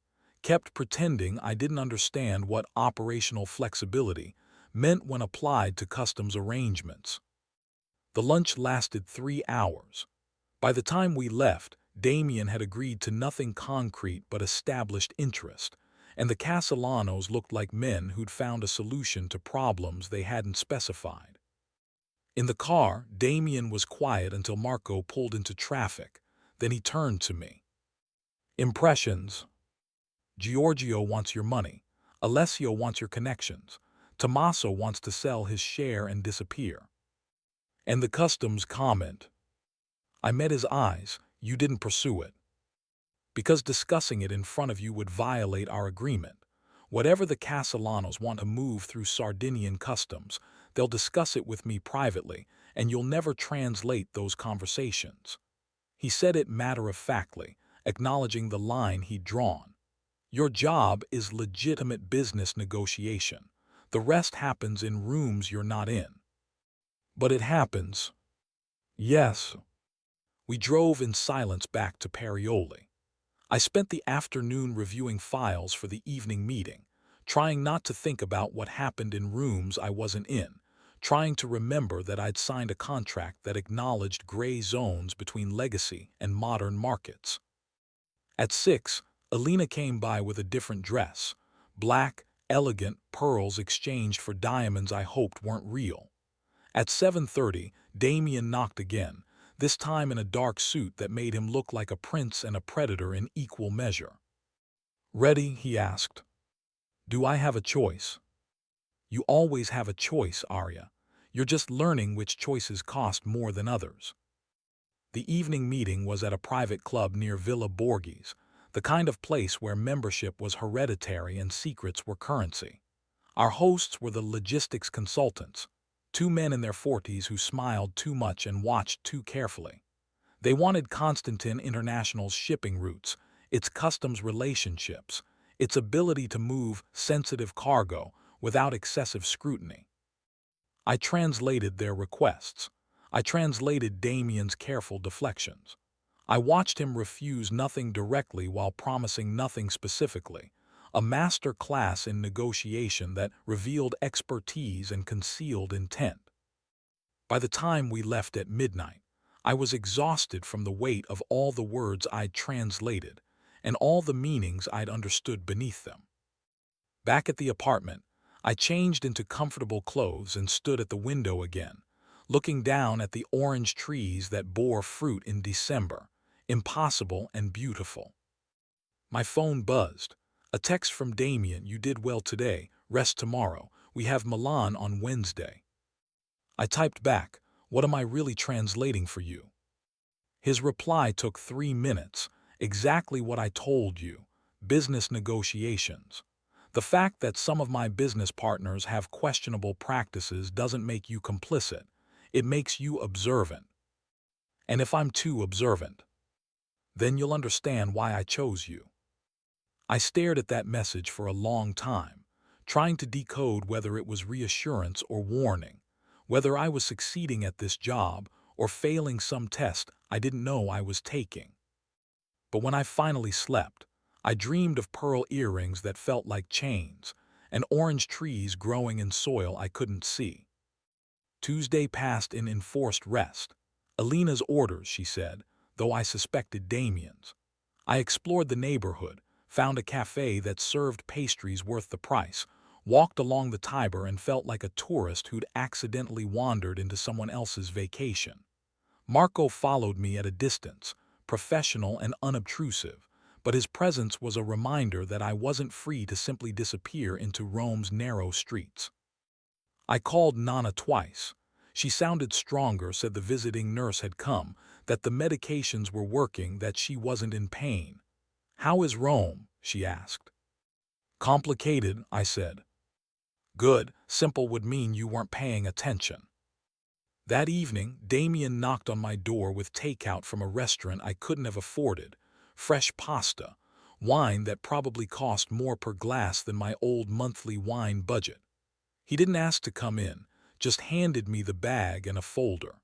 kept pretending I didn't understand what operational flexibility meant when applied to customs arrangements. The lunch lasted 3 hours. By the time we left, Damien had agreed to nothing concrete but established interest, and the Castellanos looked like men who'd found a solution to problems they hadn't specified. In the car, Damien was quiet until Marco pulled into traffic. Then he turned to me. Impressions. Giorgio wants your money. Alessio wants your connections. Tommaso wants to sell his share and disappear. And the customs comment. I met his eyes. You didn't pursue it. Because discussing it in front of you would violate our agreement. Whatever the Castellanos want to move through Sardinian customs, they'll discuss it with me privately, and you'll never translate those conversations. He said it matter-of-factly, acknowledging the line he'd drawn. Your job is legitimate business negotiation. The rest happens in rooms you're not in. But it happens. Yes. We drove in silence back to Parioli. I spent the afternoon reviewing files for the evening meeting, trying not to think about what happened in rooms I wasn't in, trying to remember that I'd signed a contract that acknowledged gray zones between legacy and modern markets. At 6, Alina came by with a different dress. Black, elegant pearls exchanged for diamonds I hoped weren't real. At 7:30, Damien knocked again, this time in a dark suit that made him look like a prince and a predator in equal measure. "Ready?" he asked. "Do I have a choice?" "You always have a choice, Arya. You're just learning which choices cost more than others." The evening meeting was at a private club near Villa Borghese, the kind of place where membership was hereditary and secrets were currency. Our hosts were the logistics consultants, two men in their 40s who smiled too much and watched too carefully. They wanted Constantine International's shipping routes, its customs relationships, its ability to move sensitive cargo without excessive scrutiny. I translated their requests. I translated Damien's careful deflections. I watched him refuse nothing directly while promising nothing specifically, a master class in negotiation that revealed expertise and concealed intent. By the time we left at midnight, I was exhausted from the weight of all the words I'd translated and all the meanings I'd understood beneath them. Back at the apartment, I changed into comfortable clothes and stood at the window again, looking down at the orange trees that bore fruit in December, impossible and beautiful. My phone buzzed. A text from Damien: "You did well today, rest tomorrow. We have Milan on Wednesday." I typed back, "What am I really translating for you?" His reply took 3 minutes, exactly what I told you: business negotiations. The fact that some of my business partners have questionable practices doesn't make you complicit. It makes you observant. And if I'm too observant, then you'll understand why I chose you. I stared at that message for a long time, trying to decode whether it was reassurance or warning, whether I was succeeding at this job or failing some test I didn't know I was taking. But when I finally slept, I dreamed of pearl earrings that felt like chains, and orange trees growing in soil I couldn't see. Tuesday passed in enforced rest. Alina's orders, she said, though I suspected Damien's. I explored the neighborhood, found a cafe that served pastries worth the price, walked along the Tiber and felt like a tourist who'd accidentally wandered into someone else's vacation. Marco followed me at a distance, professional and unobtrusive, but his presence was a reminder that I wasn't free to simply disappear into Rome's narrow streets. I called Nana twice. She sounded stronger, said the visiting nurse had come, that the medications were working, that she wasn't in pain. "How is Rome?" she asked. "Complicated," I said. "Good. Simple would mean you weren't paying attention." That evening, Damien knocked on my door with takeout from a restaurant I couldn't have afforded, fresh pasta, wine that probably cost more per glass than my old monthly wine budget. He didn't ask to come in, just handed me the bag and a folder.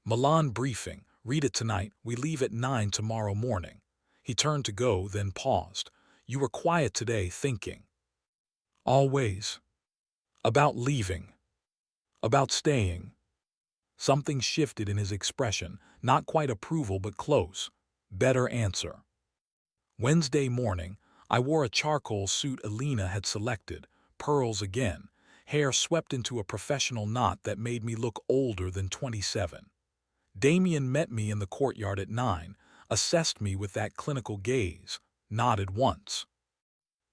"Milan briefing, read it tonight, we leave at 9 tomorrow morning." He turned to go, then paused. "You were quiet today, thinking." "Always." "About leaving." "About staying." Something shifted in his expression, not quite approval but close. "Better answer." Wednesday morning, I wore a charcoal suit Alina had selected, pearls again, hair swept into a professional knot that made me look older than 27. Damien met me in the courtyard at 9, assessed me with that clinical gaze, nodded once.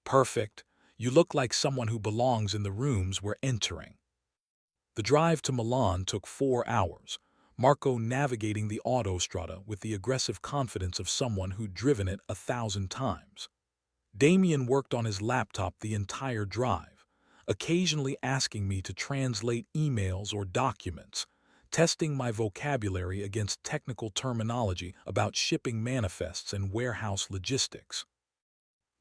"Perfect. You look like someone who belongs in the rooms we're entering." The drive to Milan took 4 hours, Marco navigating the autostrada with the aggressive confidence of someone who'd driven it 1,000 times. Damien worked on his laptop the entire drive, occasionally asking me to translate emails or documents, testing my vocabulary against technical terminology about shipping manifests and warehouse logistics.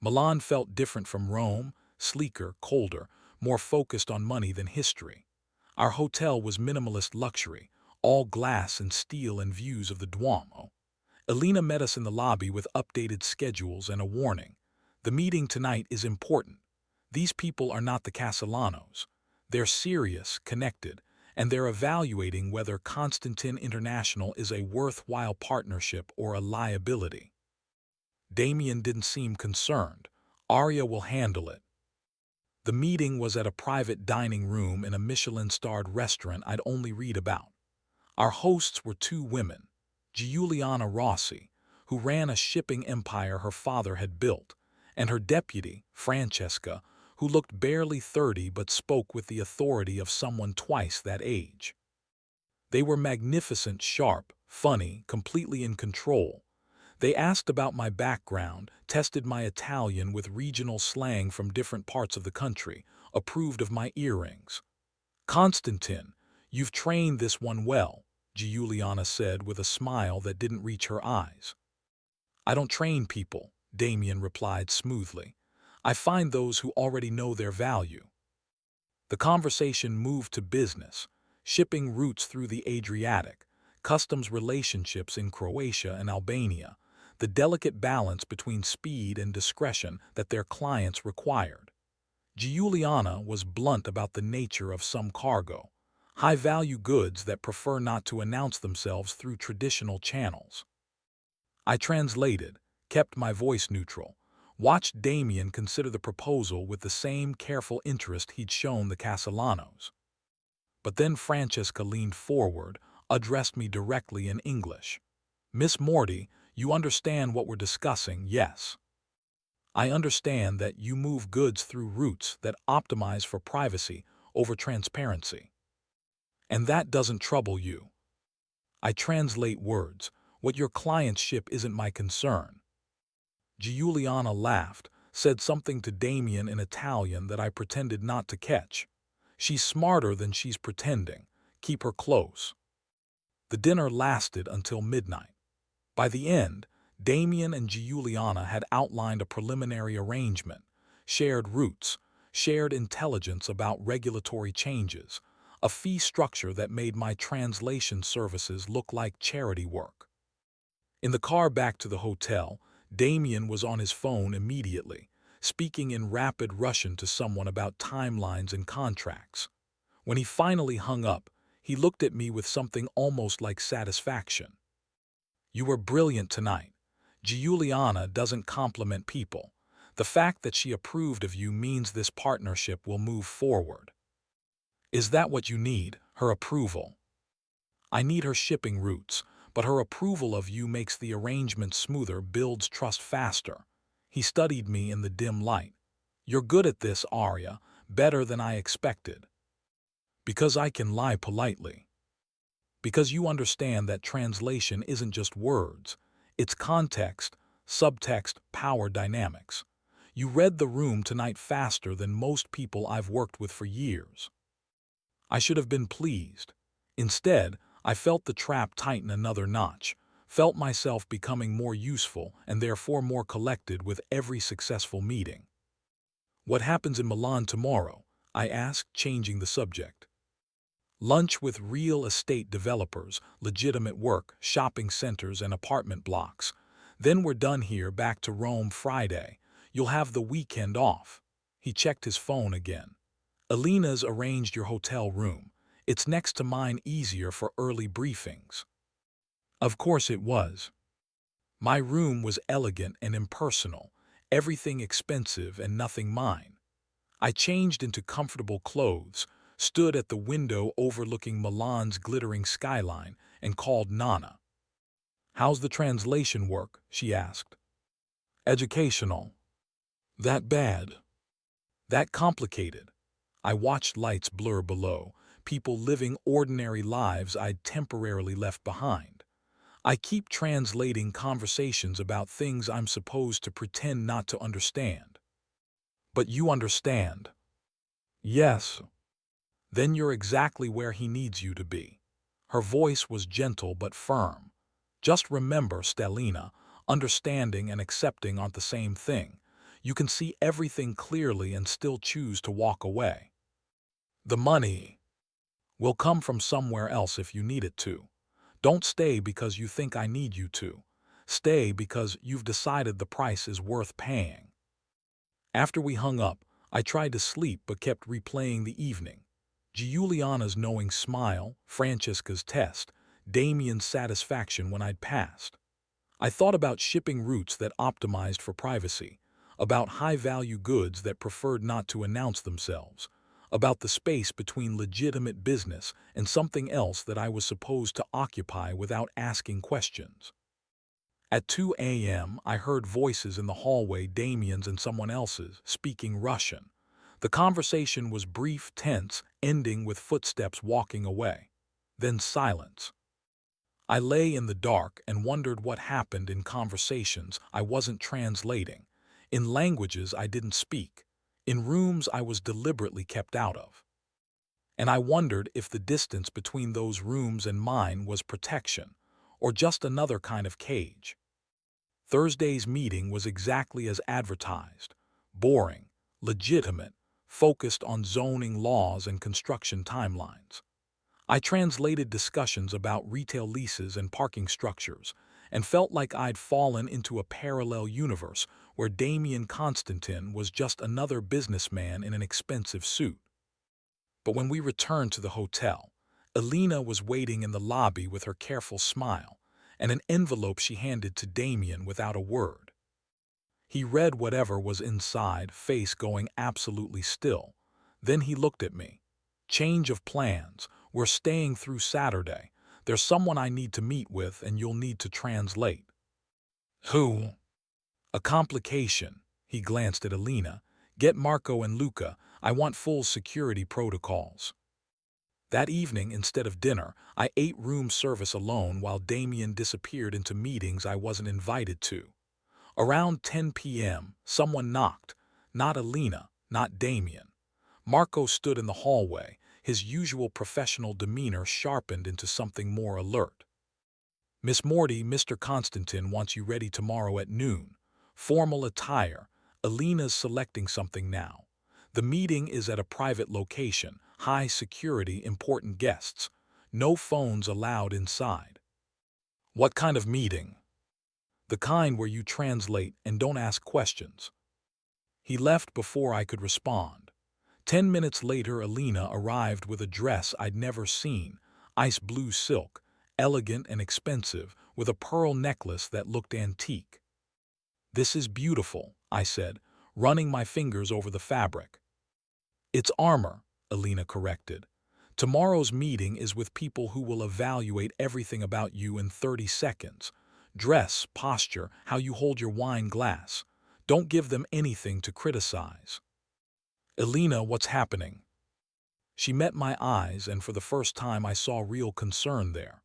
Milan felt different from Rome, sleeker, colder, more focused on money than history. Our hotel was minimalist luxury, all glass and steel and views of the Duomo. Alina met us in the lobby with updated schedules and a warning. "The meeting tonight is important. These people are not the Castellanos. They're serious, connected, and they're evaluating whether Constantine International is a worthwhile partnership or a liability." Damien didn't seem concerned. Arya will handle it. The meeting was at a private dining room in a Michelin-starred restaurant I'd only read about. Our hosts were two women, Giuliana Rossi, who ran a shipping empire her father had built, and her deputy, Francesca, who looked barely 30 but spoke with the authority of someone twice that age. They were magnificent, sharp, funny, completely in control. They asked about my background, tested my Italian with regional slang from different parts of the country, approved of my earrings. "Constantine, you've trained this one well," Giuliana said with a smile that didn't reach her eyes. "I don't train people," Damien replied smoothly. "I find those who already know their value." The conversation moved to business, shipping routes through the Adriatic, customs relationships in Croatia and Albania, the delicate balance between speed and discretion that their clients required. Giuliana was blunt about the nature of some cargo, high-value goods that prefer not to announce themselves through traditional channels. I translated, kept my voice neutral, watched Damien consider the proposal with the same careful interest he'd shown the Castellanos. But then Francesca leaned forward, addressed me directly in English. "Miss Morty, you understand what we're discussing, yes? I understand that you move goods through routes that optimize for privacy over transparency. And that doesn't trouble you." I translate words. "What your clients ship isn't my concern." Giuliana laughed, said something to Damien in Italian that I pretended not to catch. "She's smarter than she's pretending. Keep her close." The dinner lasted until midnight. By the end, Damien and Giuliana had outlined a preliminary arrangement, shared routes, shared intelligence about regulatory changes, a fee structure that made my translation services look like charity work. In the car back to the hotel, Damien was on his phone immediately, speaking in rapid Russian to someone about timelines and contracts. When he finally hung up, he looked at me with something almost like satisfaction. "You were brilliant tonight. Giuliana doesn't compliment people. The fact that she approved of you means this partnership will move forward." "Is that what you need, her approval?" "I need her shipping routes, but her approval of you makes the arrangement smoother, builds trust faster." He studied me in the dim light. "You're good at this, Arya, better than I expected." "Because I can lie politely. Because you understand that translation isn't just words, it's context, subtext, power dynamics. You read the room tonight faster than most people I've worked with for years." I should have been pleased. Instead, I felt the trap tighten another notch, felt myself becoming more useful and therefore more collected with every successful meeting. "What happens in Milan tomorrow?" I asked, changing the subject. "Lunch with real estate developers, legitimate work, shopping centers and apartment blocks. Then we're done here, back to Rome Friday. You'll have the weekend off." He checked his phone again. "Alina's arranged your hotel room. It's next to mine, easier for early briefings." Of course it was. My room was elegant and impersonal, everything expensive and nothing mine. I changed into comfortable clothes, stood at the window overlooking Milan's glittering skyline, and called Nana. "How's the translation work?" she asked. "Educational." "That bad?" "That complicated." I watched lights blur below, people living ordinary lives I'd temporarily left behind. I keep translating conversations about things I'm supposed to pretend not to understand. "But you understand." "Yes." "Then you're exactly where he needs you to be." Her voice was gentle but firm. "Just remember, Stelina, understanding and accepting aren't the same thing. You can see everything clearly and still choose to walk away. The money will come from somewhere else if you need it to. Don't stay because you think I need you to. Stay because you've decided the price is worth paying." After we hung up, I tried to sleep but kept replaying the evening. Giuliana's knowing smile, Francesca's test, Damien's satisfaction when I'd passed. I thought about shipping routes that optimized for privacy, about high-value goods that preferred not to announce themselves, about the space between legitimate business and something else that I was supposed to occupy without asking questions. At 2 a.m., I heard voices in the hallway, Damien's and someone else's, speaking Russian. The conversation was brief, tense, ending with footsteps walking away. Then silence. I lay in the dark and wondered what happened in conversations I wasn't translating, in languages I didn't speak, in rooms I was deliberately kept out of. And I wondered if the distance between those rooms and mine was protection, or just another kind of cage. Thursday's meeting was exactly as advertised: boring, legitimate, focused on zoning laws and construction timelines. I translated discussions about retail leases and parking structures and felt like I'd fallen into a parallel universe where Damien Constantin was just another businessman in an expensive suit. But when we returned to the hotel, Elena was waiting in the lobby with her careful smile and an envelope she handed to Damien without a word. He read whatever was inside, face going absolutely still. Then he looked at me. "Change of plans. We're staying through Saturday. There's someone I need to meet with and you'll need to translate." "Who?" "A complication." He glanced at Elena. "Get Marco and Luca. I want full security protocols." That evening, instead of dinner, I ate room service alone while Damien disappeared into meetings I wasn't invited to. Around 10 p.m., someone knocked. Not Elena, not Damien. Marco stood in the hallway, his usual professional demeanor sharpened into something more alert. "Miss Morty, Mr. Constantin wants you ready tomorrow at noon. Formal attire. Elena's selecting something now. The meeting is at a private location, high security, important guests. No phones allowed inside." "What kind of meeting?" "The kind where you translate and don't ask questions." He left before I could respond. 10 minutes later, Elena arrived with a dress I'd never seen, ice blue silk, elegant and expensive, with a pearl necklace that looked antique. "This is beautiful," I said, running my fingers over the fabric. "It's armor," Elena corrected. "Tomorrow's meeting is with people who will evaluate everything about you in 30 seconds. Dress, posture, how you hold your wine glass. Don't give them anything to criticize." "Elena, what's happening?" She met my eyes, and for the first time I saw real concern there.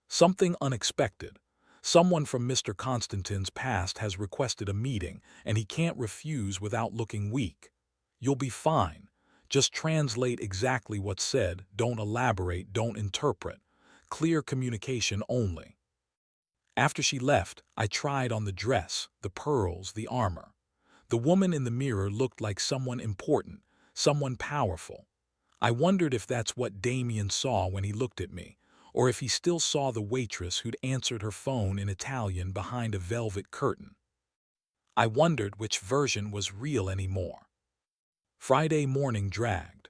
"Something unexpected. Someone from Mr. Constantin's past has requested a meeting, and he can't refuse without looking weak. You'll be fine. Just translate exactly what's said, don't elaborate, don't interpret. Clear communication only." After she left, I tried on the dress, the pearls, the armor. The woman in the mirror looked like someone important, someone powerful. I wondered if that's what Damien saw when he looked at me, or if he still saw the waitress who'd answered her phone in Italian behind a velvet curtain. I wondered which version was real anymore. Friday morning dragged.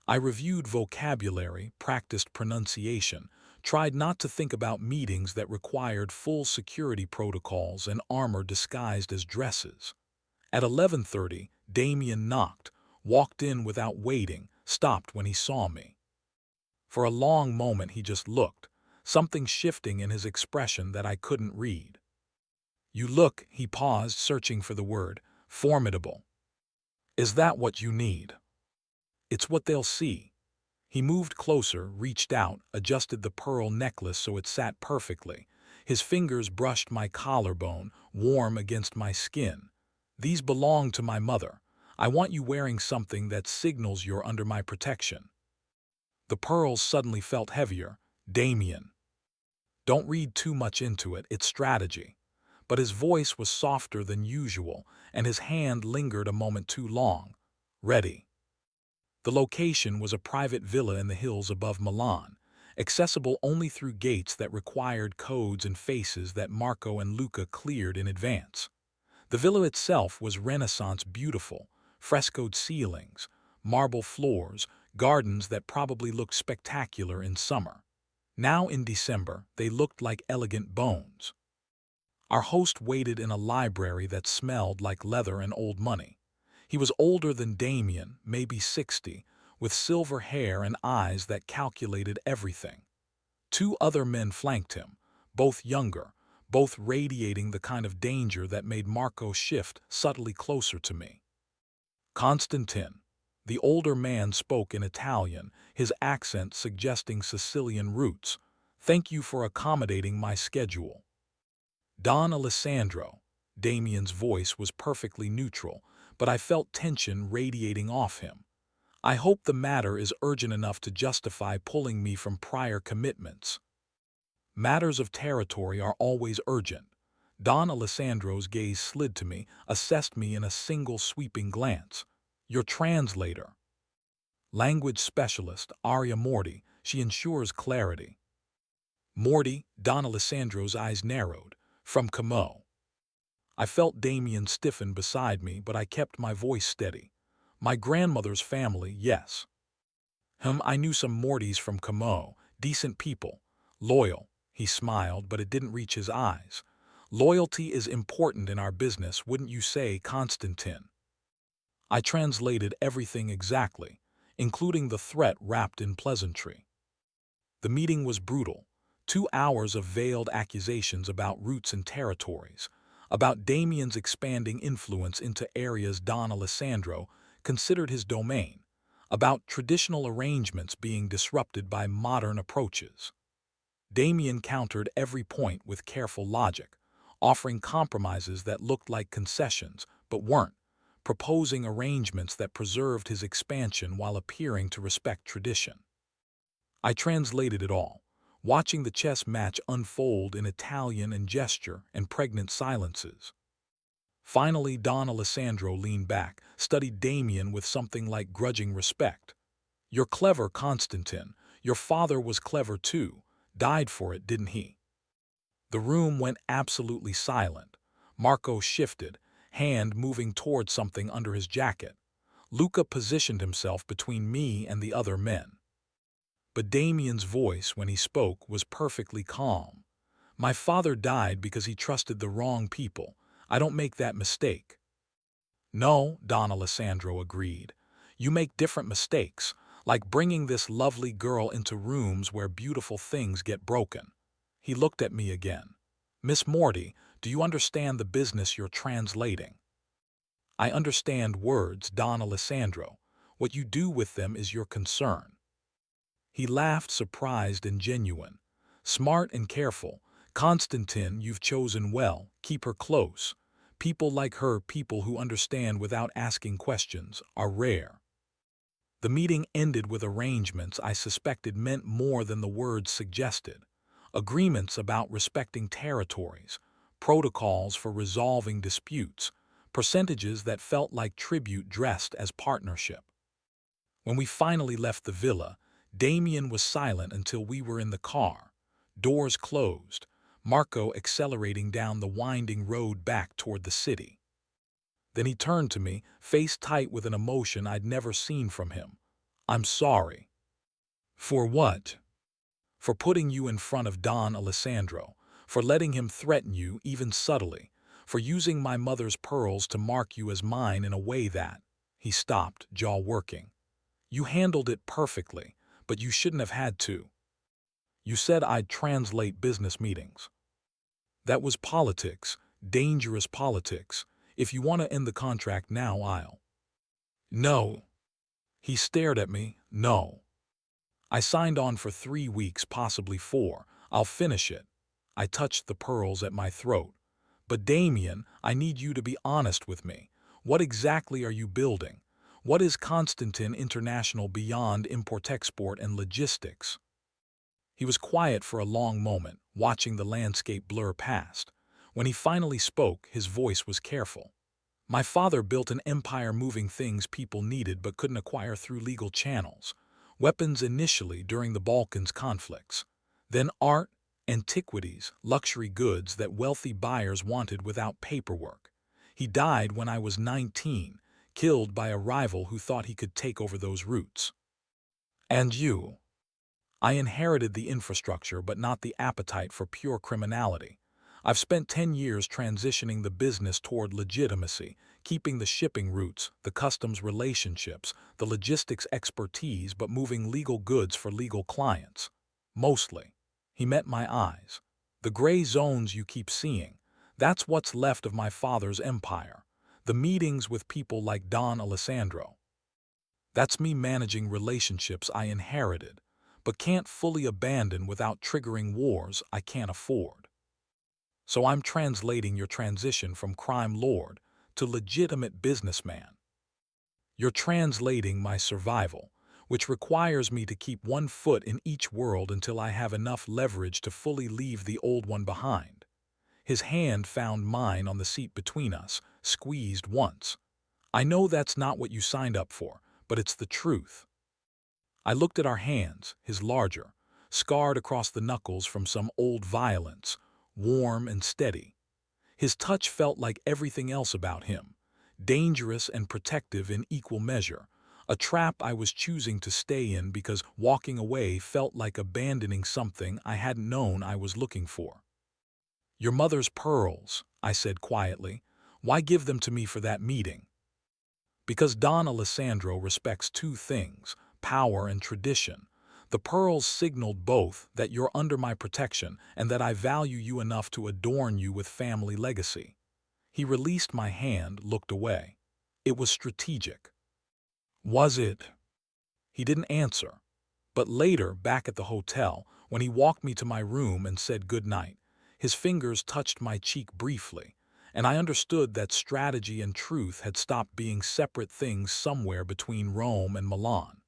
I reviewed vocabulary, practiced pronunciation, tried not to think about meetings that required full security protocols and armor disguised as dresses. At 11:30, Damien knocked, walked in without waiting, stopped when he saw me. For a long moment he just looked, something shifting in his expression that I couldn't read. "You look," he paused, searching for the word, "formidable." "Is that what you need?" "It's what they'll see." He moved closer, reached out, adjusted the pearl necklace so it sat perfectly. His fingers brushed my collarbone, warm against my skin. "These belong to my mother. I want you wearing something that signals you're under my protection." The pearls suddenly felt heavier. "Damien." "Don't read too much into it, it's strategy." But his voice was softer than usual, and his hand lingered a moment too long. "Ready." The location was a private villa in the hills above Milan, accessible only through gates that required codes and faces that Marco and Luca cleared in advance. The villa itself was Renaissance beautiful, frescoed ceilings, marble floors, gardens that probably looked spectacular in summer. Now in December, they looked like elegant bones. Our host waited in a library that smelled like leather and old money. He was older than Damien, maybe 60, with silver hair and eyes that calculated everything. Two other men flanked him, both younger, both radiating the kind of danger that made Marco shift subtly closer to me. Constantin. The older man spoke in Italian, his accent suggesting Sicilian roots. Thank you for accommodating my schedule. Don Alessandro. Damien's voice was perfectly neutral, but I felt tension radiating off him. I hope the matter is urgent enough to justify pulling me from prior commitments. Matters of territory are always urgent. Don Alessandro's gaze slid to me, assessed me in a single sweeping glance. Your translator. Language specialist, Aria Morty, she ensures clarity. Morty, Don Alessandro's eyes narrowed. From Como. I felt Damien stiffen beside me, but I kept my voice steady. My grandmother's family, yes. I knew some Mortys from Como, decent people. Loyal. He smiled, but it didn't reach his eyes. Loyalty is important in our business, wouldn't you say, Constantin? I translated everything exactly, including the threat wrapped in pleasantry. The meeting was brutal. 2 hours of veiled accusations about roots and territories, about Damien's expanding influence into areas Don Alessandro considered his domain, about traditional arrangements being disrupted by modern approaches. Damien countered every point with careful logic, offering compromises that looked like concessions but weren't, proposing arrangements that preserved his expansion while appearing to respect tradition. I translated it all, watching the chess match unfold in Italian and gesture and pregnant silences. Finally, Don Alessandro leaned back, studied Damien with something like grudging respect. You're clever, Constantin. Your father was clever too. Died for it, didn't he? The room went absolutely silent. Marco shifted, hand moving toward something under his jacket. Luca positioned himself between me and the other men. But Damien's voice, when he spoke, was perfectly calm. My father died because he trusted the wrong people. I don't make that mistake. No, Don Alessandro agreed. You make different mistakes, like bringing this lovely girl into rooms where beautiful things get broken. He looked at me again. Miss Morty, do you understand the business you're translating? I understand words, Don Alessandro. What you do with them is your concern. He laughed, surprised and genuine. Smart and careful. Constantin, you've chosen well. Keep her close. People like her, people who understand without asking questions, are rare. The meeting ended with arrangements I suspected meant more than the words suggested. Agreements about respecting territories, protocols for resolving disputes, percentages that felt like tribute dressed as partnership. When we finally left the villa, Damien was silent until we were in the car. Doors closed, Marco accelerating down the winding road back toward the city. Then he turned to me, face tight with an emotion I'd never seen from him. I'm sorry. For what? For putting you in front of Don Alessandro, for letting him threaten you even subtly, for using my mother's pearls to mark you as mine in a way that... He stopped, jaw working. You handled it perfectly, but you shouldn't have had to. You said I'd translate business meetings. That was politics, dangerous politics. If you want to end the contract now, I'll. No. He stared at me. No. I signed on for 3 weeks, possibly 4. I'll finish it. I touched the pearls at my throat. But Damien, I need you to be honest with me. What exactly are you building? What is Constantin International beyond import-export and logistics? He was quiet for a long moment, watching the landscape blur past. When he finally spoke, his voice was careful. My father built an empire moving things people needed but couldn't acquire through legal channels. Weapons initially during the Balkans conflicts. Then art, antiquities, luxury goods that wealthy buyers wanted without paperwork. He died when I was 19, killed by a rival who thought he could take over those routes. And you? I inherited the infrastructure but not the appetite for pure criminality. I've spent 10 years transitioning the business toward legitimacy, keeping the shipping routes, the customs relationships, the logistics expertise, but moving legal goods for legal clients. Mostly. He met my eyes. The gray zones you keep seeing, that's what's left of my father's empire. The meetings with people like Don Alessandro. That's me managing relationships I inherited, but can't fully abandon without triggering wars I can't afford. So I'm translating your transition from crime lord to legitimate businessman. You're translating my survival, which requires me to keep one foot in each world until I have enough leverage to fully leave the old one behind. His hand found mine on the seat between us, squeezed once. I know that's not what you signed up for, but it's the truth. I looked at our hands, his larger, scarred across the knuckles from some old violence, warm and steady. His touch felt like everything else about him, dangerous and protective in equal measure, a trap I was choosing to stay in because walking away felt like abandoning something I hadn't known I was looking for. Your mother's pearls, I said quietly. Why give them to me for that meeting? Because Don Alessandro respects two things, power and tradition. The pearls signaled both that you're under my protection and that I value you enough to adorn you with family legacy. He released my hand, looked away. It was strategic. Was it? He didn't answer. But later, back at the hotel, when he walked me to my room and said good night, his fingers touched my cheek briefly, and I understood that strategy and truth had stopped being separate things somewhere between Rome and Milan.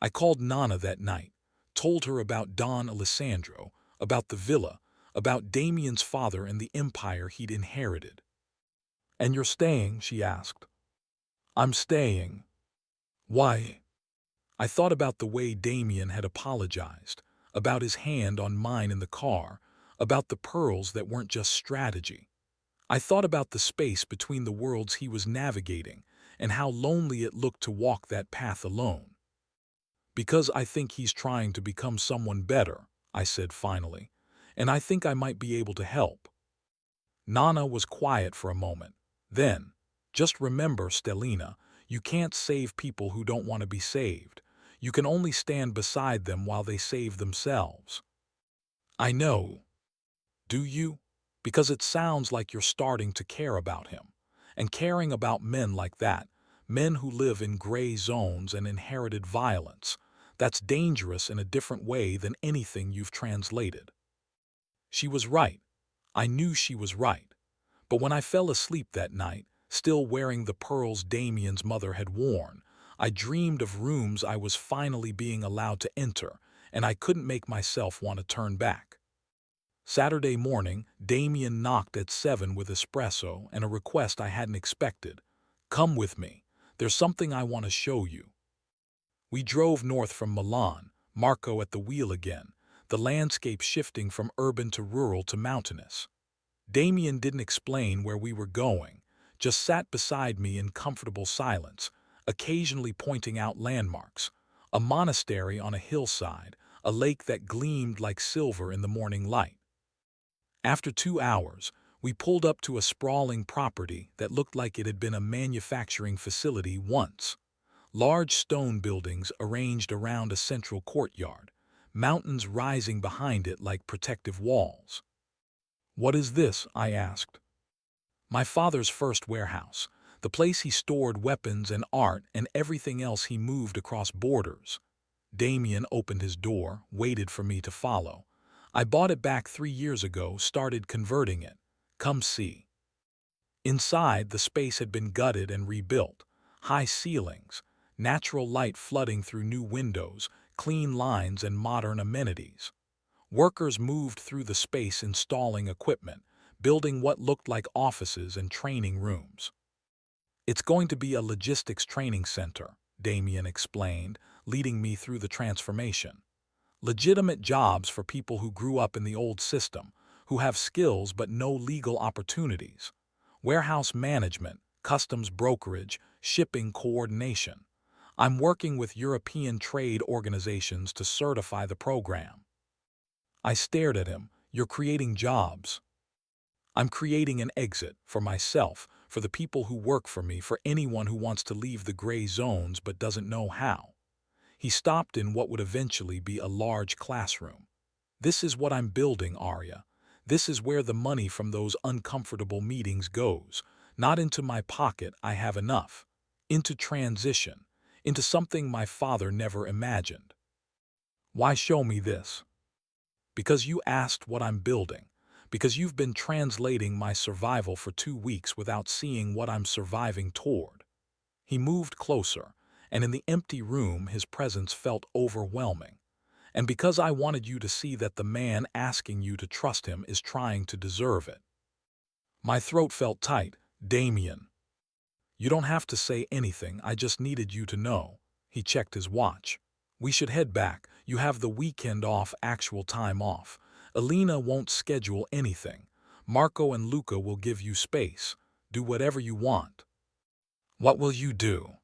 I called Nana that night, told her about Don Alessandro, about the villa, about Damien's father and the empire he'd inherited. "And you're staying?" she asked. "I'm staying." "Why?" I thought about the way Damien had apologized, about his hand on mine in the car, about the pearls that weren't just strategy. I thought about the space between the worlds he was navigating and how lonely it looked to walk that path alone. "Because I think he's trying to become someone better," I said finally, "and I think I might be able to help." Nana was quiet for a moment. Then, "Just remember, Stellina, you can't save people who don't want to be saved. You can only stand beside them while they save themselves." "I know." "Do you? Because it sounds like you're starting to care about him. And caring about men like that, men who live in gray zones and inherited violence, that's dangerous in a different way than anything you've translated." She was right. I knew she was right. But when I fell asleep that night, still wearing the pearls Damien's mother had worn, I dreamed of rooms I was finally being allowed to enter, and I couldn't make myself want to turn back. Saturday morning, Damien knocked at 7 with espresso and a request I hadn't expected. "Come with me. There's something I want to show you." We drove north from Milan, Marco at the wheel again, the landscape shifting from urban to rural to mountainous. Damien didn't explain where we were going, just sat beside me in comfortable silence, occasionally pointing out landmarks, a monastery on a hillside, a lake that gleamed like silver in the morning light. After 2 hours, we pulled up to a sprawling property that looked like it had been a manufacturing facility once. Large stone buildings arranged around a central courtyard, mountains rising behind it like protective walls. "What is this?" I asked. "My father's first warehouse, the place he stored weapons and art and everything else he moved across borders." Damien opened his door, waited for me to follow. "I bought it back 3 years ago, started converting it. Come see." Inside, the space had been gutted and rebuilt. High ceilings, natural light flooding through new windows, clean lines and modern amenities. Workers moved through the space installing equipment, building what looked like offices and training rooms. "It's going to be a logistics training center," Damien explained, leading me through the transformation. "Legitimate jobs for people who grew up in the old system, who have skills but no legal opportunities. Warehouse management, customs brokerage, shipping coordination. I'm working with European trade organizations to certify the program." I stared at him. "You're creating jobs." I'm creating an exit for myself, for the people who work for me, for anyone who wants to leave the gray zones but doesn't know how. He stopped in what would eventually be a large classroom. This is what I'm building, Arya. This is where the money from those uncomfortable meetings goes. Not into my pocket, I have enough. Into transition. Into something my father never imagined. Why show me this? Because you asked what I'm building. Because you've been translating my survival for 2 weeks without seeing what I'm surviving toward. He moved closer, and in the empty room his presence felt overwhelming. And because I wanted you to see that the man asking you to trust him is trying to deserve it. My throat felt tight. Damien. You don't have to say anything, I just needed you to know. He checked his watch. We should head back. You have the weekend off, actual time off. Alina won't schedule anything. Marco and Luca will give you space. Do whatever you want. What will you do?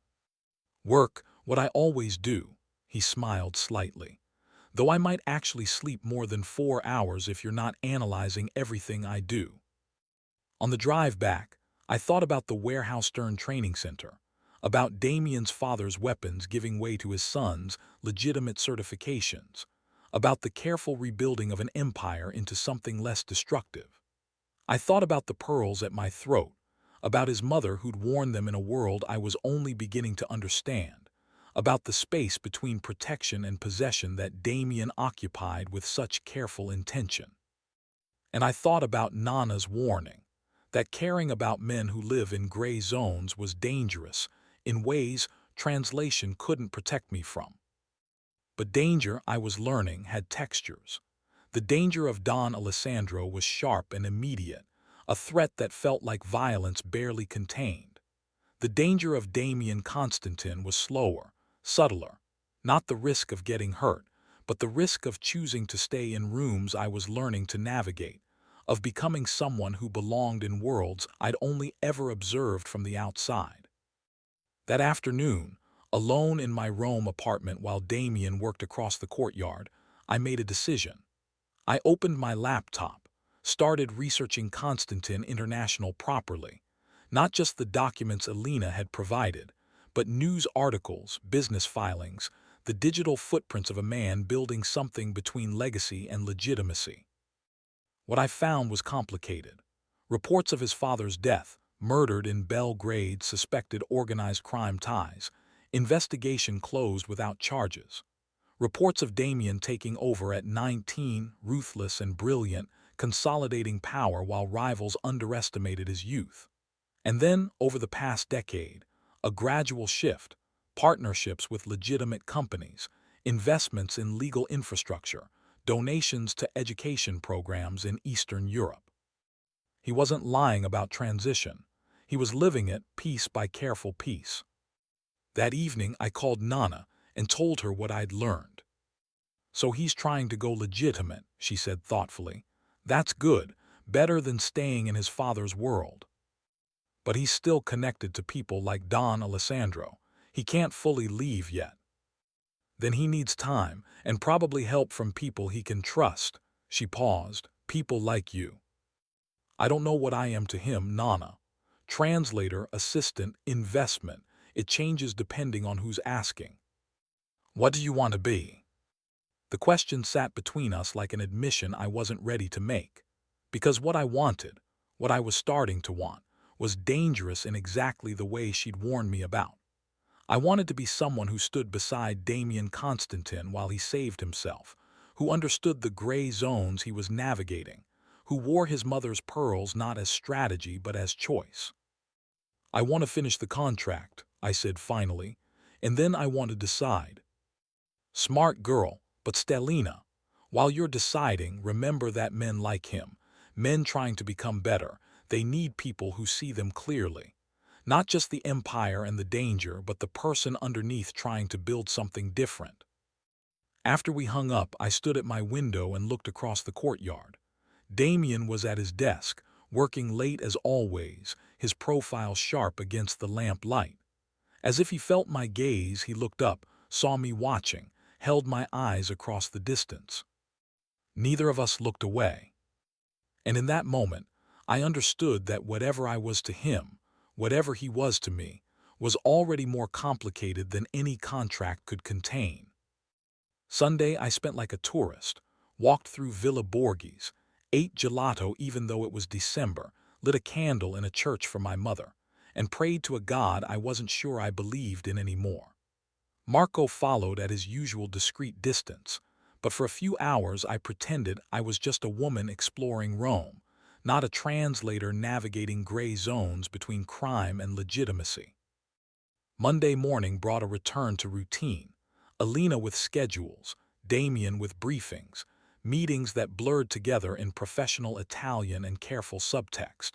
Work, what I always do. He smiled slightly. Though I might actually sleep more than 4 hours if you're not analyzing everything I do. On the drive back, I thought about the Warehouse Stern Training Center, about Damien's father's weapons giving way to his son's legitimate certifications, about the careful rebuilding of an empire into something less destructive. I thought about the pearls at my throat, about his mother who'd worn them in a world I was only beginning to understand, about the space between protection and possession that Damien occupied with such careful intention. And I thought about Nana's warning, that caring about men who live in gray zones was dangerous in ways translation couldn't protect me from. But danger, I was learning, had textures. The danger of Don Alessandro was sharp and immediate, a threat that felt like violence barely contained. The danger of Damien Constantin was slower, subtler, not the risk of getting hurt, but the risk of choosing to stay in rooms I was learning to navigate, of becoming someone who belonged in worlds I'd only ever observed from the outside. That afternoon, alone in my Rome apartment while Damien worked across the courtyard, I made a decision. I opened my laptop, started researching Constantin International properly, not just the documents Alina had provided, but news articles, business filings, the digital footprints of a man building something between legacy and legitimacy. What I found was complicated. Reports of his father's death, murdered in Belgrade, suspected organized crime ties, investigation closed without charges. Reports of Damien taking over at 19, ruthless and brilliant, consolidating power while rivals underestimated his youth. And then, over the past decade, a gradual shift, partnerships with legitimate companies, investments in legal infrastructure, donations to education programs in Eastern Europe. He wasn't lying about transition. He was living it piece by careful piece. That evening, I called Nana and told her what I'd learned. So he's trying to go legitimate, she said thoughtfully. That's good, better than staying in his father's world. But he's still connected to people like Don Alessandro. He can't fully leave yet. Then he needs time, and probably help from people he can trust. She paused. People like you. I don't know what I am to him, Nana. Translator, assistant, investment. It changes depending on who's asking. What do you want to be? The question sat between us like an admission I wasn't ready to make. Because what I wanted, what I was starting to want, was dangerous in exactly the way she'd warned me about. I wanted to be someone who stood beside Damien Constantin while he saved himself, who understood the gray zones he was navigating, who wore his mother's pearls not as strategy but as choice. I want to finish the contract, I said finally, and then I want to decide. Smart girl, but Stelina, while you're deciding, remember that men like him, men trying to become better, they need people who see them clearly. Not just the empire and the danger, but the person underneath trying to build something different. After we hung up, I stood at my window and looked across the courtyard. Damien was at his desk, working late as always, his profile sharp against the lamp light. As if he felt my gaze, he looked up, saw me watching, held my eyes across the distance. Neither of us looked away. And in that moment, I understood that whatever I was to him, whatever he was to me, was already more complicated than any contract could contain. Sunday I spent like a tourist, walked through Villa Borghese, ate gelato even though it was December, lit a candle in a church for my mother, and prayed to a God I wasn't sure I believed in anymore. Marco followed at his usual discreet distance, but for a few hours I pretended I was just a woman exploring Rome, not a translator navigating gray zones between crime and legitimacy. Monday morning brought a return to routine, Alina with schedules, Damien with briefings, meetings that blurred together in professional Italian and careful subtext.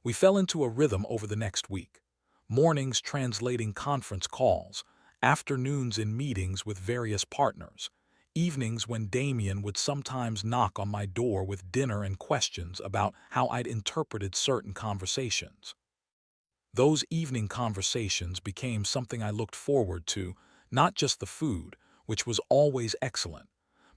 We fell into a rhythm over the next week. Mornings translating conference calls, afternoons in meetings with various partners, evenings when Damien would sometimes knock on my door with dinner and questions about how I'd interpreted certain conversations. Those evening conversations became something I looked forward to, not just the food, which was always excellent,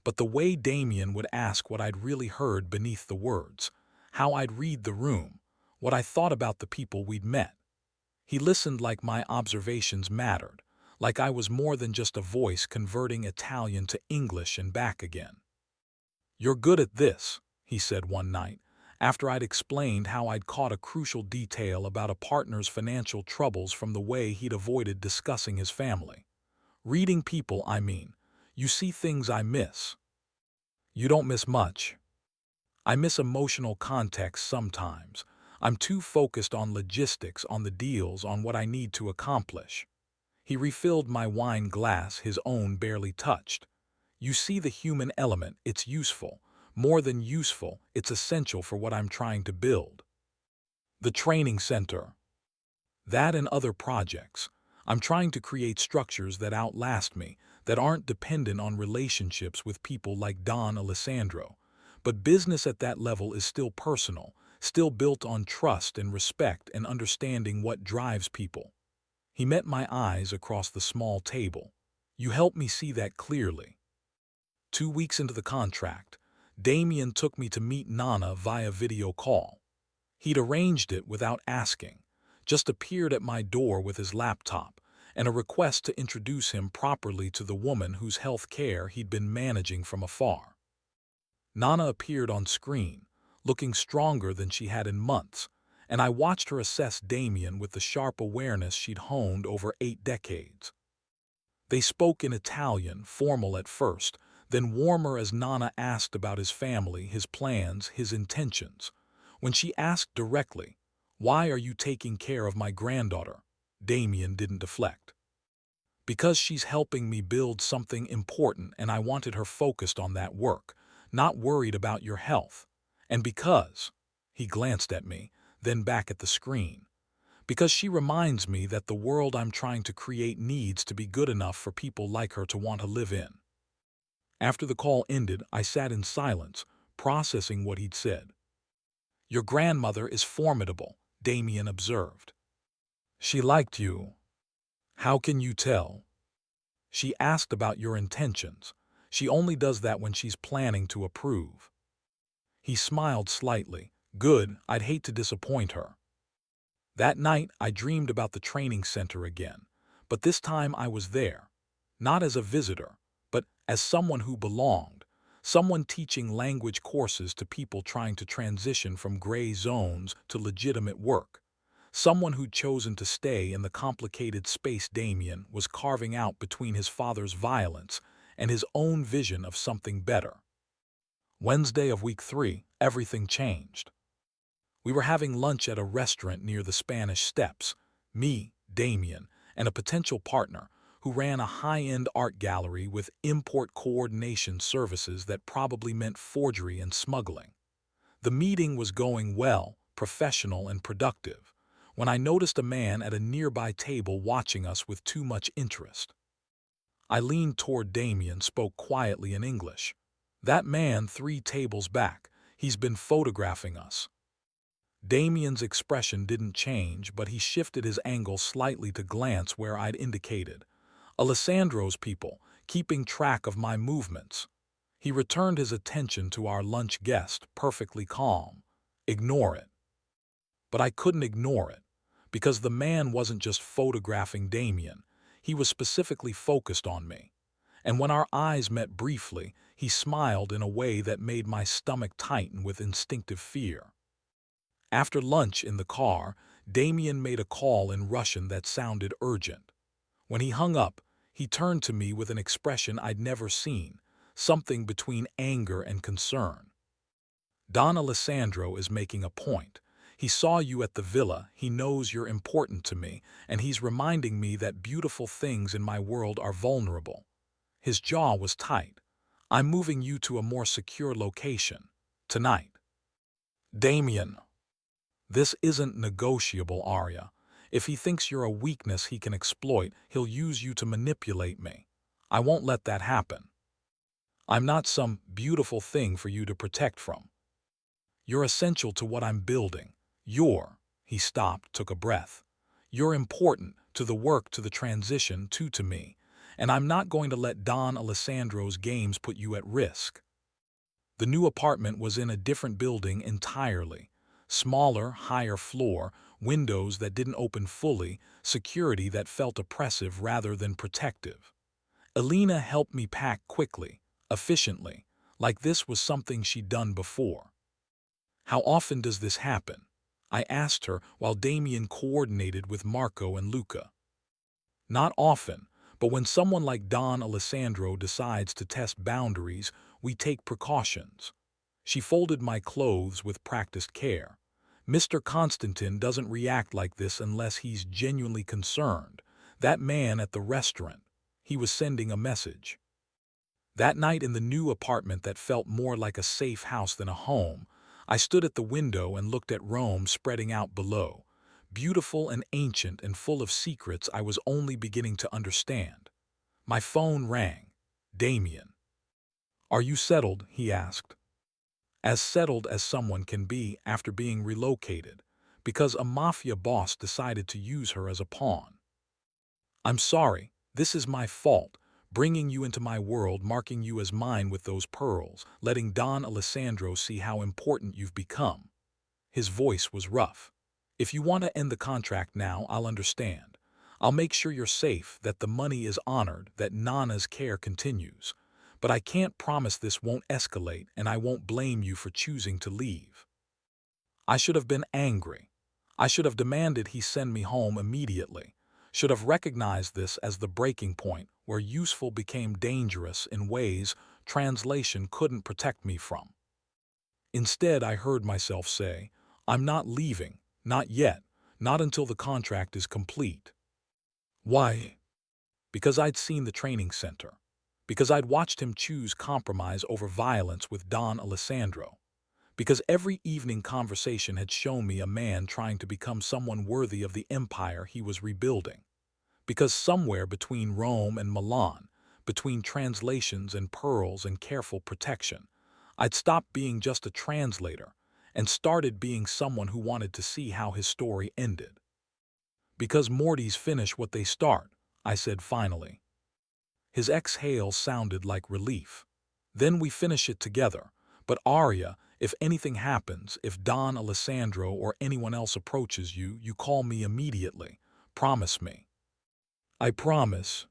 but the way Damien would ask what I'd really heard beneath the words, how I'd read the room, what I thought about the people we'd met. He listened like my observations mattered, like I was more than just a voice converting Italian to English and back again. "You're good at this," he said one night, after I'd explained how I'd caught a crucial detail about a partner's financial troubles from the way he'd avoided discussing his family. "Reading people, I mean. You see things I miss." "You don't miss much." "I miss emotional context sometimes. I'm too focused on logistics, on the deals, on what I need to accomplish." He refilled my wine glass, his own barely touched. "You see the human element, it's useful. More than useful, it's essential for what I'm trying to build." The training center. That and other projects. I'm trying to create structures that outlast me, that aren't dependent on relationships with people like Don Alessandro. But business at that level is still personal, still built on trust and respect and understanding what drives people. He met my eyes across the small table. "You help me see that clearly." 2 weeks into the contract, Damien took me to meet Nana via video call. He'd arranged it without asking, just appeared at my door with his laptop and a request to introduce him properly to the woman whose health care he'd been managing from afar. Nana appeared on screen, looking stronger than she had in months, and I watched her assess Damien with the sharp awareness she'd honed over 8 decades. They spoke in Italian, formal at first, then warmer as Nana asked about his family, his plans, his intentions. When she asked directly, "Why are you taking care of my granddaughter?" Damien didn't deflect. "Because she's helping me build something important and I wanted her focused on that work, not worried about your health. And because," he glanced at me, then back at the screen, "because she reminds me that the world I'm trying to create needs to be good enough for people like her to want to live in." After the call ended, I sat in silence, processing what he'd said. "Your grandmother is formidable," Damien observed. "She liked you." "How can you tell?" "She asked about your intentions. She only does that when she's planning to approve." He smiled slightly. "Good, I'd hate to disappoint her." That night, I dreamed about the training center again, but this time I was there, not as a visitor, but as someone who belonged, someone teaching language courses to people trying to transition from gray zones to legitimate work, someone who'd chosen to stay in the complicated space Damien was carving out between his father's violence and his own vision of something better. Wednesday of week 3, everything changed. We were having lunch at a restaurant near the Spanish Steps, me, Damien, and a potential partner who ran a high-end art gallery with import coordination services that probably meant forgery and smuggling. The meeting was going well, professional and productive, when I noticed a man at a nearby table watching us with too much interest. I leaned toward Damien, spoke quietly in English. "That man 3 tables back, he's been photographing us." Damien's expression didn't change, but he shifted his angle slightly to glance where I'd indicated. "Alessandro's people, keeping track of my movements." He returned his attention to our lunch guest, perfectly calm. "Ignore it." but I couldn't ignore it, because the man wasn't just photographing Damien, he was specifically focused on me. And when our eyes met briefly, he smiled in a way that made my stomach tighten with instinctive fear. After lunch in the car, Damien made a call in Russian that sounded urgent. When he hung up, he turned to me with an expression I'd never seen, something between anger and concern. Don Alessandro is making a point. He saw you at the villa, he knows you're important to me, and he's reminding me that beautiful things in my world are vulnerable. His jaw was tight. I'm moving you to a more secure location. Tonight. Damien. This isn't negotiable, Arya. If he thinks you're a weakness he can exploit, he'll use you to manipulate me. I won't let that happen. I'm not some beautiful thing for you to protect from. You're essential to what I'm building. He stopped, took a breath. You're important to the work, to the transition, to me. And I'm not going to let Don Alessandro's games put you at risk. The new apartment was in a different building entirely. Smaller, higher floor, windows that didn't open fully, security that felt oppressive rather than protective. Elena helped me pack quickly, efficiently, like this was something she'd done before. How often does this happen? I asked her while Damien coordinated with Marco and Luca. Not often, but when someone like Don Alessandro decides to test boundaries, we take precautions. She folded my clothes with practiced care. Mr. Constantin doesn't react like this unless he's genuinely concerned. That man at the restaurant, he was sending a message. That night in the new apartment that felt more like a safe house than a home, I stood at the window and looked at Rome spreading out below, beautiful and ancient and full of secrets I was only beginning to understand. My phone rang. Damien. Are you settled? He asked. As settled as someone can be after being relocated, because a mafia boss decided to use her as a pawn. I'm sorry, this is my fault, bringing you into my world, marking you as mine with those pearls, letting Don Alessandro see how important you've become. His voice was rough. If you want to end the contract now, I'll understand. I'll make sure you're safe, that the money is honored, that Nana's care continues. But I can't promise this won't escalate, and I won't blame you for choosing to leave. I should have been angry. I should have demanded he send me home immediately. Should have recognized this as the breaking point where useful became dangerous in ways translation couldn't protect me from. Instead, I heard myself say, I'm not leaving, not yet, not until the contract is complete. Why? Because I'd seen the training center. Because I'd watched him choose compromise over violence with Don Alessandro. Because every evening conversation had shown me a man trying to become someone worthy of the empire he was rebuilding. Because somewhere between Rome and Milan, between translations and pearls and careful protection, I'd stopped being just a translator and started being someone who wanted to see how his story ended. Because Mortys finish what they start, I said finally. His exhale sounded like relief. Then we finish it together. But Arya, if anything happens, if Don Alessandro or anyone else approaches you, you call me immediately. Promise me. I promise.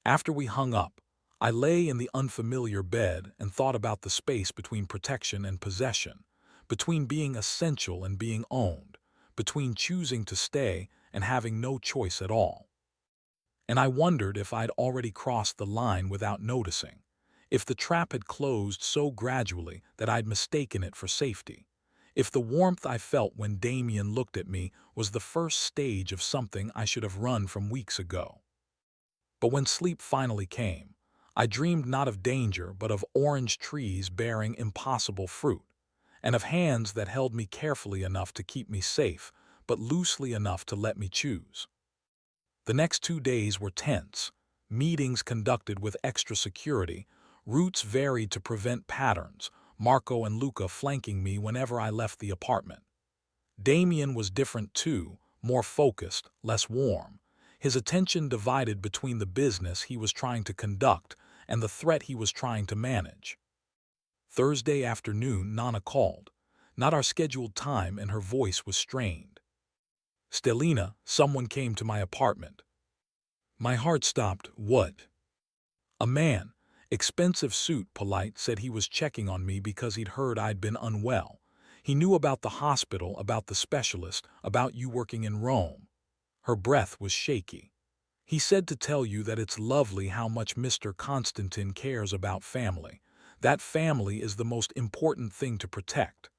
After we hung up, I lay in the unfamiliar bed and thought about the space between protection and possession, between being essential and being owned, between choosing to stay and having no choice at all. And I wondered if I'd already crossed the line without noticing, if the trap had closed so gradually that I'd mistaken it for safety, if the warmth I felt when Damien looked at me was the first stage of something I should have run from weeks ago. But when sleep finally came, I dreamed not of danger but of orange trees bearing impossible fruit, and of hands that held me carefully enough to keep me safe, but loosely enough to let me choose. The next 2 days were tense, meetings conducted with extra security, routes varied to prevent patterns, Marco and Luca flanking me whenever I left the apartment. Damien was different too, more focused, less warm, his attention divided between the business he was trying to conduct and the threat he was trying to manage. Thursday afternoon, Nana called. not our scheduled time, and her voice was strained. "Stelina, someone came to my apartment." My heart stopped. "What?" "A man, expensive suit, polite, said he was checking on me because he'd heard I'd been unwell. He knew about the hospital, about the specialist, about you working in Rome." Her breath was shaky. "He said to tell you that it's lovely how much Mr. Constantine cares about family. That family is the most important thing to protect."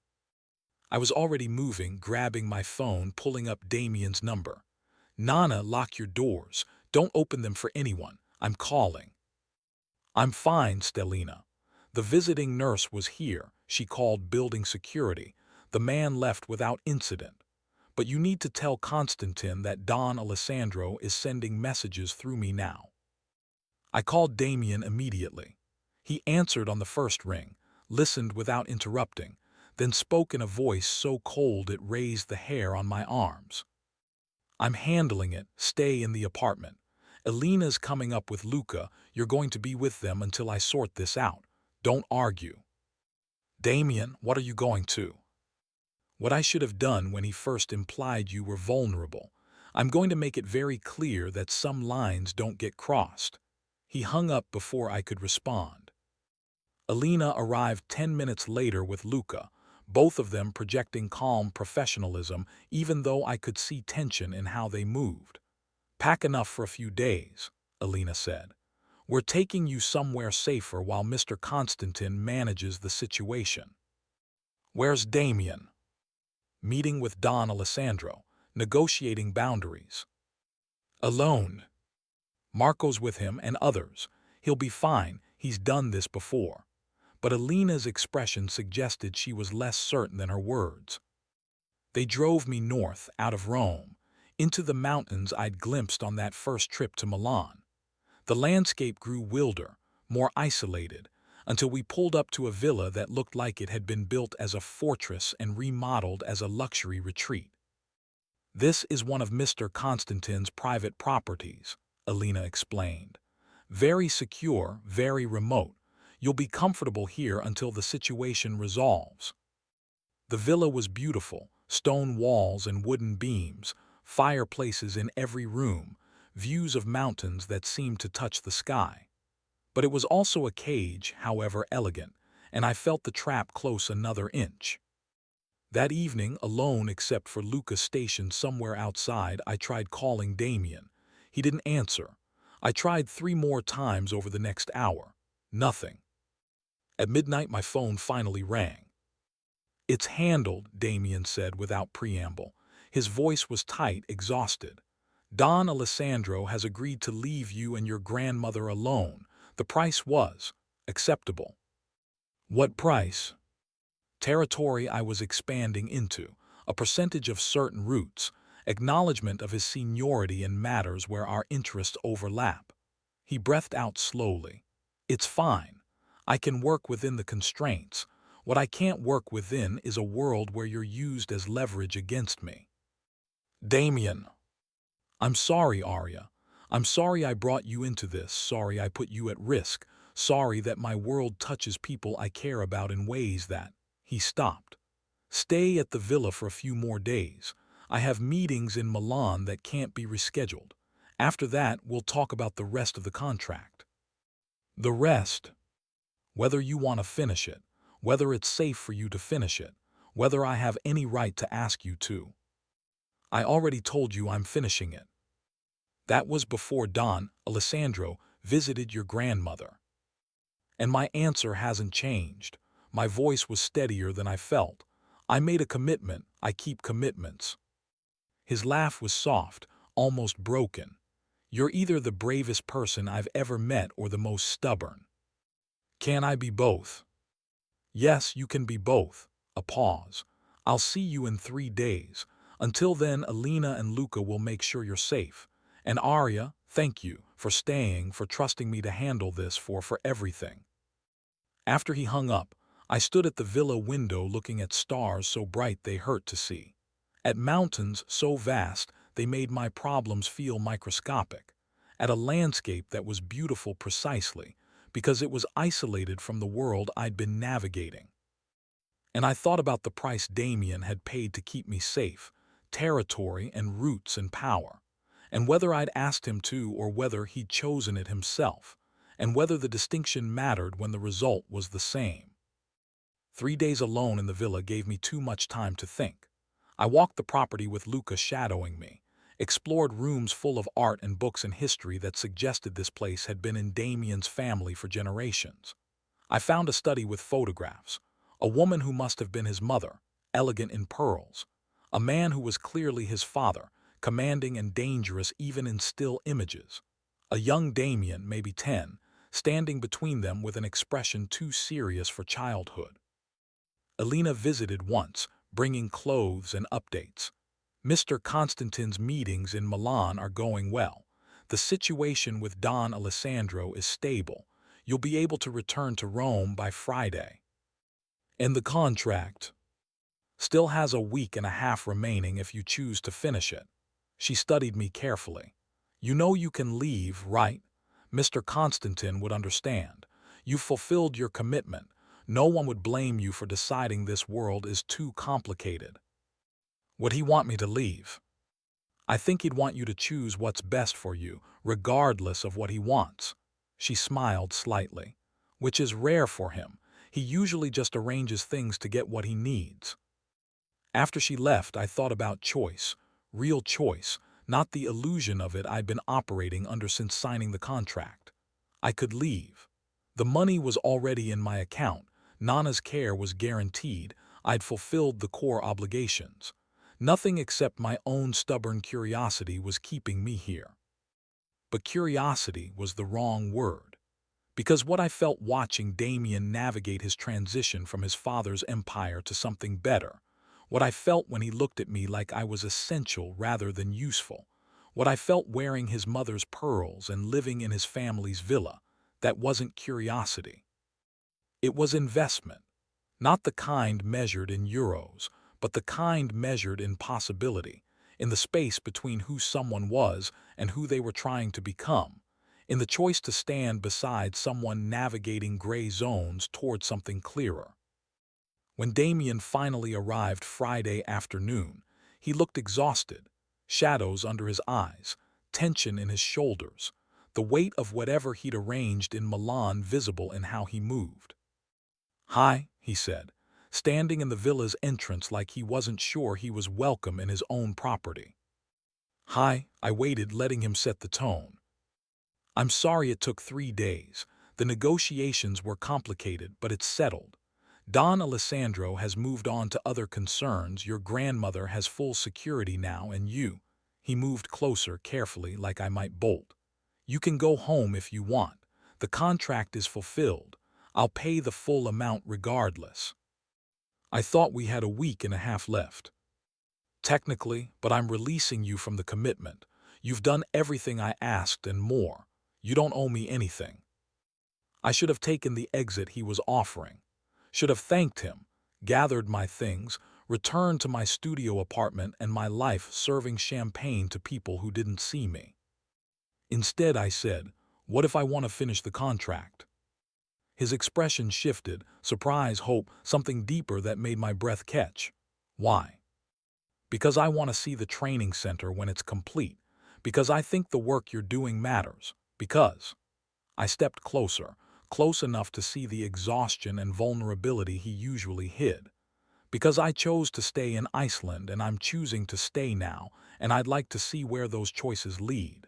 I was already moving, grabbing my phone, pulling up Damien's number. "Nana, lock your doors. Don't open them for anyone. I'm calling." "I'm fine, Stelina. The visiting nurse was here. She called building security. The man left without incident. But you need to tell Constantine that Don Alessandro is sending messages through me now." I called Damien immediately. He answered on the first ring, listened without interrupting, then spoke in a voice so cold it raised the hair on my arms. "I'm handling it. Stay in the apartment. Elena's coming up with Luca. You're going to be with them until I sort this out. Don't argue." "Damien, what are you going to?" "What I should have done when he first implied you were vulnerable. I'm going to make it very clear that some lines don't get crossed." He hung up before I could respond. Elena arrived 10 minutes later with Luca, both of them projecting calm professionalism even though I could see tension in how they moved. "Pack enough for a few days," Elena said. "We're taking you somewhere safer while Mr. Constantine manages the situation." "Where's Damien?" "Meeting with Don Alessandro, negotiating boundaries." "Alone?" "Marco's with him and others. He'll be fine, he's done this before." But Elena's expression suggested she was less certain than her words. They drove me north, out of Rome, into the mountains I'd glimpsed on that first trip to Milan. The landscape grew wilder, more isolated, until we pulled up to a villa that looked like it had been built as a fortress and remodeled as a luxury retreat. "This is one of Mr. Constantine's private properties," Elena explained. "Very secure, very remote. You'll be comfortable here until the situation resolves." The villa was beautiful, stone walls and wooden beams, fireplaces in every room, views of mountains that seemed to touch the sky. But it was also a cage, however elegant, and I felt the trap close another inch. That evening, alone except for Luca stationed somewhere outside, I tried calling Damien. He didn't answer. I tried 3 more times over the next hour. Nothing. At midnight, my phone finally rang. "It's handled," Damien said without preamble. His voice was tight, exhausted. "Don Alessandro has agreed to leave you and your grandmother alone. The price was acceptable." "What price?" "Territory I was expanding into, a percentage of certain routes, acknowledgement of his seniority in matters where our interests overlap." He breathed out slowly. "It's fine. I can work within the constraints. What I can't work within is a world where you're used as leverage against me." "Damien." "I'm sorry, Arya. I'm sorry I brought you into this, sorry I put you at risk, sorry that my world touches people I care about in ways that—" He stopped. "Stay at the villa for a few more days. I have meetings in Milan that can't be rescheduled. After that, we'll talk about the rest of the contract." "The rest?" "Whether you want to finish it, whether it's safe for you to finish it, whether I have any right to ask you to." "I already told you I'm finishing it." "That was before Don Alessandro visited your grandmother." "And my answer hasn't changed." My voice was steadier than I felt. "I made a commitment. I keep commitments." His laugh was soft, almost broken. "You're either the bravest person I've ever met or the most stubborn." "Can I be both?" "Yes, you can be both." A pause. "I'll see you in 3 days. Until then, Elena and Luca will make sure you're safe. And Arya, thank you for staying, for trusting me to handle this, for everything." After he hung up, I stood at the villa window looking at stars so bright they hurt to see, at mountains so vast they made my problems feel microscopic, at a landscape that was beautiful precisely because it was isolated from the world I'd been navigating. And I thought about the price Damien had paid to keep me safe, territory and roots and power, and whether I'd asked him to or whether he'd chosen it himself, and whether the distinction mattered when the result was the same. 3 days alone in the villa gave me too much time to think. I walked the property with Luca shadowing me, explored rooms full of art and books and history that suggested this place had been in Damien's family for generations. I found a study with photographs, a woman who must have been his mother, elegant in pearls, a man who was clearly his father, commanding and dangerous even in still images, a young Damien, maybe 10, standing between them with an expression too serious for childhood. Elena visited once, bringing clothes and updates. Mr. Constantine's meetings in Milan are going well. The situation with Don Alessandro is stable. You'll be able to return to Rome by Friday. And the contract still has a week and a half remaining if you choose to finish it. She studied me carefully. You know you can leave, right? Mr. Constantine would understand. You've fulfilled your commitment. No one would blame you for deciding this world is too complicated. Would he want me to leave? I think he'd want you to choose what's best for you, regardless of what he wants. She smiled slightly, which is rare for him. He usually just arranges things to get what he needs. After she left, I thought about choice, real choice, not the illusion of it I'd been operating under since signing the contract. I could leave. The money was already in my account. Nana's care was guaranteed. I'd fulfilled the core obligations. Nothing except my own stubborn curiosity was keeping me here. But curiosity was the wrong word. Because what I felt watching Damien navigate his transition from his father's empire to something better, what I felt when he looked at me like I was essential rather than useful, what I felt wearing his mother's pearls and living in his family's villa, that wasn't curiosity. It was investment. Not the kind measured in euros, but the kind measured in possibility, in the space between who someone was and who they were trying to become, in the choice to stand beside someone navigating gray zones toward something clearer. When Damien finally arrived Friday afternoon, he looked exhausted, shadows under his eyes, tension in his shoulders, the weight of whatever he'd arranged in Milan visible in how he moved. "Hi," he said, standing in the villa's entrance like he wasn't sure he was welcome in his own property. "Hi," I waited, letting him set the tone. "I'm sorry it took 3 days. The negotiations were complicated, but it's settled. Don Alessandro has moved on to other concerns. Your grandmother has full security now, and you—" he moved closer carefully like I might bolt. "You can go home if you want. The contract is fulfilled. I'll pay the full amount regardless." I thought we had a week and a half left. "Technically, but I'm releasing you from the commitment. You've done everything I asked and more. You don't owe me anything." I should have taken the exit he was offering. Should have thanked him, gathered my things, returned to my studio apartment and my life serving champagne to people who didn't see me. Instead, I said, "What if I want to finish the contract?" His expression shifted, surprise, hope, something deeper that made my breath catch. "Why?" "Because I want to see the training center when it's complete. Because I think the work you're doing matters. Because—" I stepped closer, close enough to see the exhaustion and vulnerability he usually hid. "Because I chose to stay in Iceland and I'm choosing to stay now, and I'd like to see where those choices lead.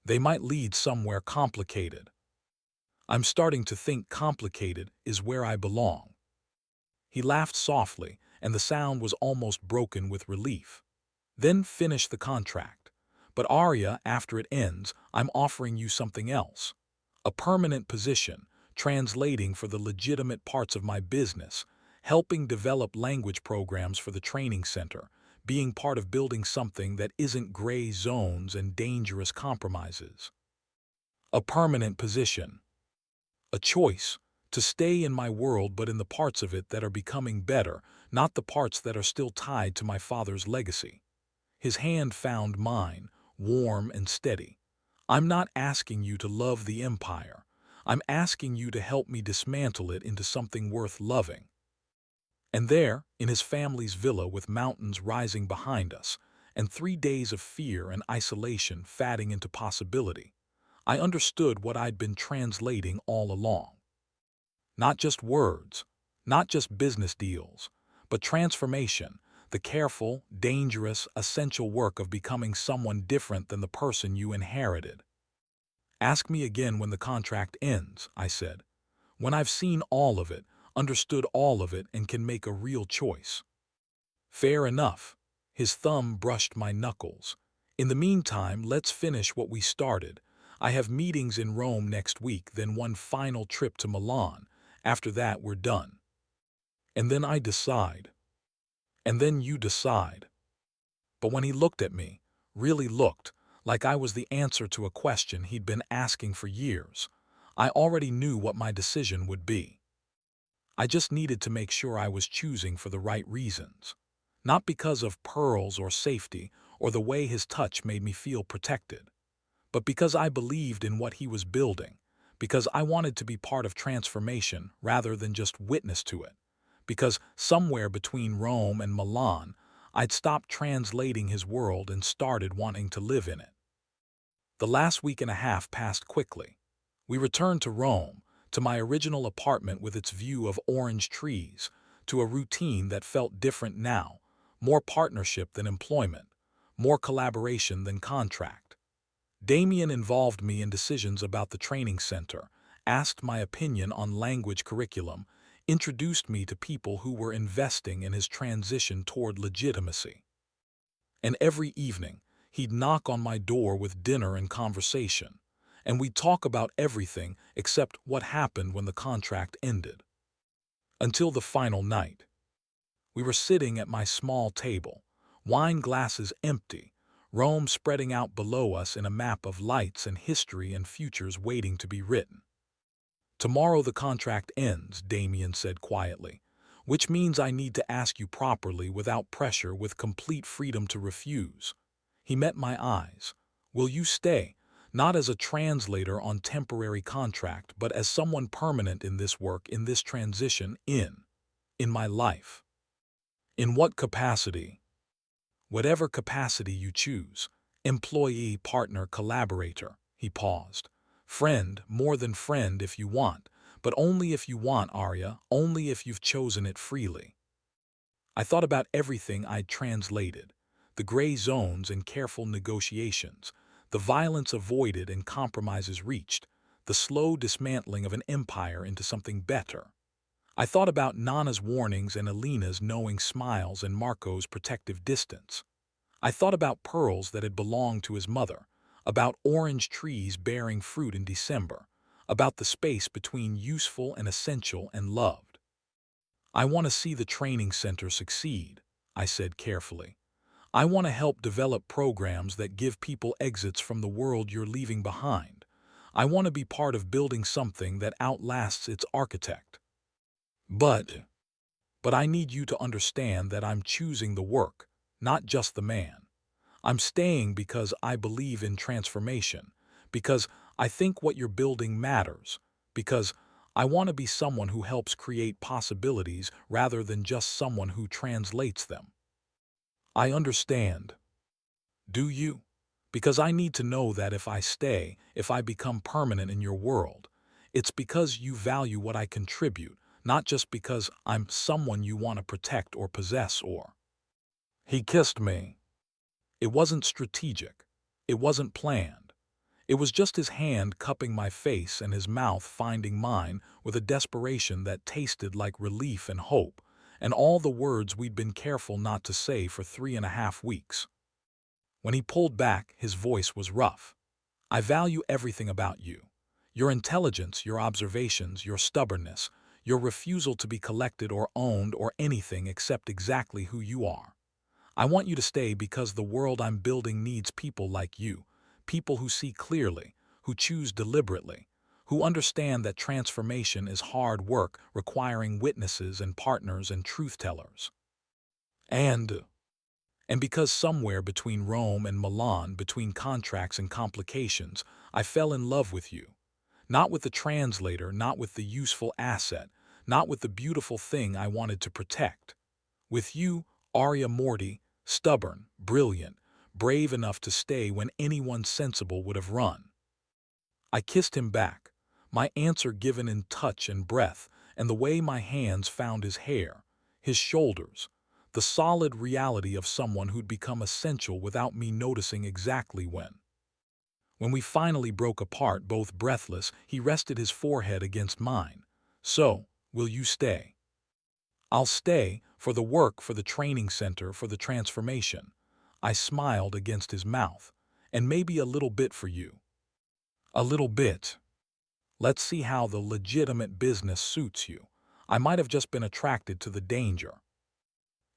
They might lead somewhere complicated. I'm starting to think complicated is where I belong." He laughed softly, and the sound was almost broken with relief. "Then finish the contract. But Arya, after it ends, I'm offering you something else. A permanent position, translating for the legitimate parts of my business, helping develop language programs for the training center, being part of building something that isn't gray zones and dangerous compromises. A permanent position. A choice, to stay in my world but in the parts of it that are becoming better, not the parts that are still tied to my father's legacy." His hand found mine, warm and steady. "I'm not asking you to love the empire. I'm asking you to help me dismantle it into something worth loving." And there, in his family's villa with mountains rising behind us, and 3 days of fear and isolation fatting into possibility, I understood what I'd been translating all along. Not just words, not just business deals, but transformation, the careful, dangerous, essential work of becoming someone different than the person you inherited. Ask me again when the contract ends, I said, when I've seen all of it, understood all of it, and can make a real choice. Fair enough. His thumb brushed my knuckles. In the meantime, let's finish what we started. I have meetings in Rome next week, then one final trip to Milan. After that, we're done. And then I decide. And then you decide. But when he looked at me, really looked, like I was the answer to a question he'd been asking for years, I already knew what my decision would be. I just needed to make sure I was choosing for the right reasons. Not because of pearls or safety or the way his touch made me feel protected, but because I believed in what he was building, because I wanted to be part of transformation rather than just witness to it, because somewhere between Rome and Milan, I'd stopped translating his world and started wanting to live in it. The last week and a half passed quickly. We returned to Rome, to my original apartment with its view of orange trees, to a routine that felt different now, more partnership than employment, more collaboration than contract. Damien involved me in decisions about the training center, asked my opinion on language curriculum, introduced me to people who were investing in his transition toward legitimacy. And every evening, he'd knock on my door with dinner and conversation, and we'd talk about everything except what happened when the contract ended. Until the final night. We were sitting at my small table, wine glasses empty, Rome spreading out below us in a map of lights and history and futures waiting to be written. Tomorrow the contract ends, Damien said quietly, which means I need to ask you properly, without pressure, with complete freedom to refuse. He met my eyes. Will you stay, not as a translator on temporary contract, but as someone permanent in this work, in this transition, in my life? In what capacity? Whatever capacity you choose. Employee, partner, collaborator. He paused. Friend, more than friend if you want, but only if you want, Arya, only if you've chosen it freely. I thought about everything I'd translated, the gray zones and careful negotiations, the violence avoided and compromises reached, the slow dismantling of an empire into something better. I thought about Nana's warnings and Alina's knowing smiles and Marco's protective distance. I thought about pearls that had belonged to his mother, about orange trees bearing fruit in December, about the space between useful and essential and loved. I want to see the training center succeed, I said carefully. I want to help develop programs that give people exits from the world you're leaving behind. I want to be part of building something that outlasts its architect. But I need you to understand that I'm choosing the work, not just the man. I'm staying because I believe in transformation, because I think what you're building matters, because I want to be someone who helps create possibilities rather than just someone who translates them. I understand. Do you? Because I need to know that if I stay, if I become permanent in your world, it's because you value what I contribute, not just because I'm someone you want to protect or possess or. He kissed me. It wasn't strategic. It wasn't planned. It was just his hand cupping my face and his mouth finding mine with a desperation that tasted like relief and hope, and all the words we'd been careful not to say for 3.5 weeks. When he pulled back, his voice was rough. I value everything about you. Your intelligence, your observations, your stubbornness, your refusal to be collected or owned or anything except exactly who you are. I want you to stay because the world I'm building needs people like you, people who see clearly, who choose deliberately, who understand that transformation is hard work requiring witnesses and partners and truth-tellers. And because somewhere between Rome and Milan, between contracts and complications, I fell in love with you. Not with the translator, not with the useful asset, not with the beautiful thing I wanted to protect. With you, Arya Morty, stubborn, brilliant, brave enough to stay when anyone sensible would have run. I kissed him back, my answer given in touch and breath, and the way my hands found his hair, his shoulders, the solid reality of someone who'd become essential without me noticing exactly when. When we finally broke apart, both breathless, he rested his forehead against mine. So, will you stay? I'll stay, for the work, for the training center, for the transformation. I smiled against his mouth. And maybe a little bit for you. A little bit. Let's see how the legitimate business suits you. I might have just been attracted to the danger.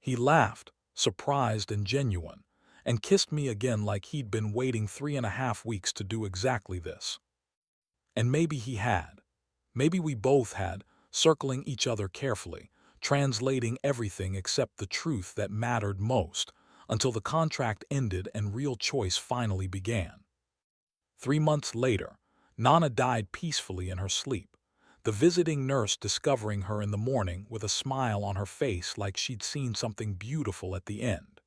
He laughed, surprised and genuine, and kissed me again like he'd been waiting 3.5 weeks to do exactly this. And maybe he had. Maybe we both had, circling each other carefully, translating everything except the truth that mattered most, until the contract ended and real choice finally began. 3 months later, Nana died peacefully in her sleep, the visiting nurse discovering her in the morning with a smile on her face like she'd seen something beautiful at the end.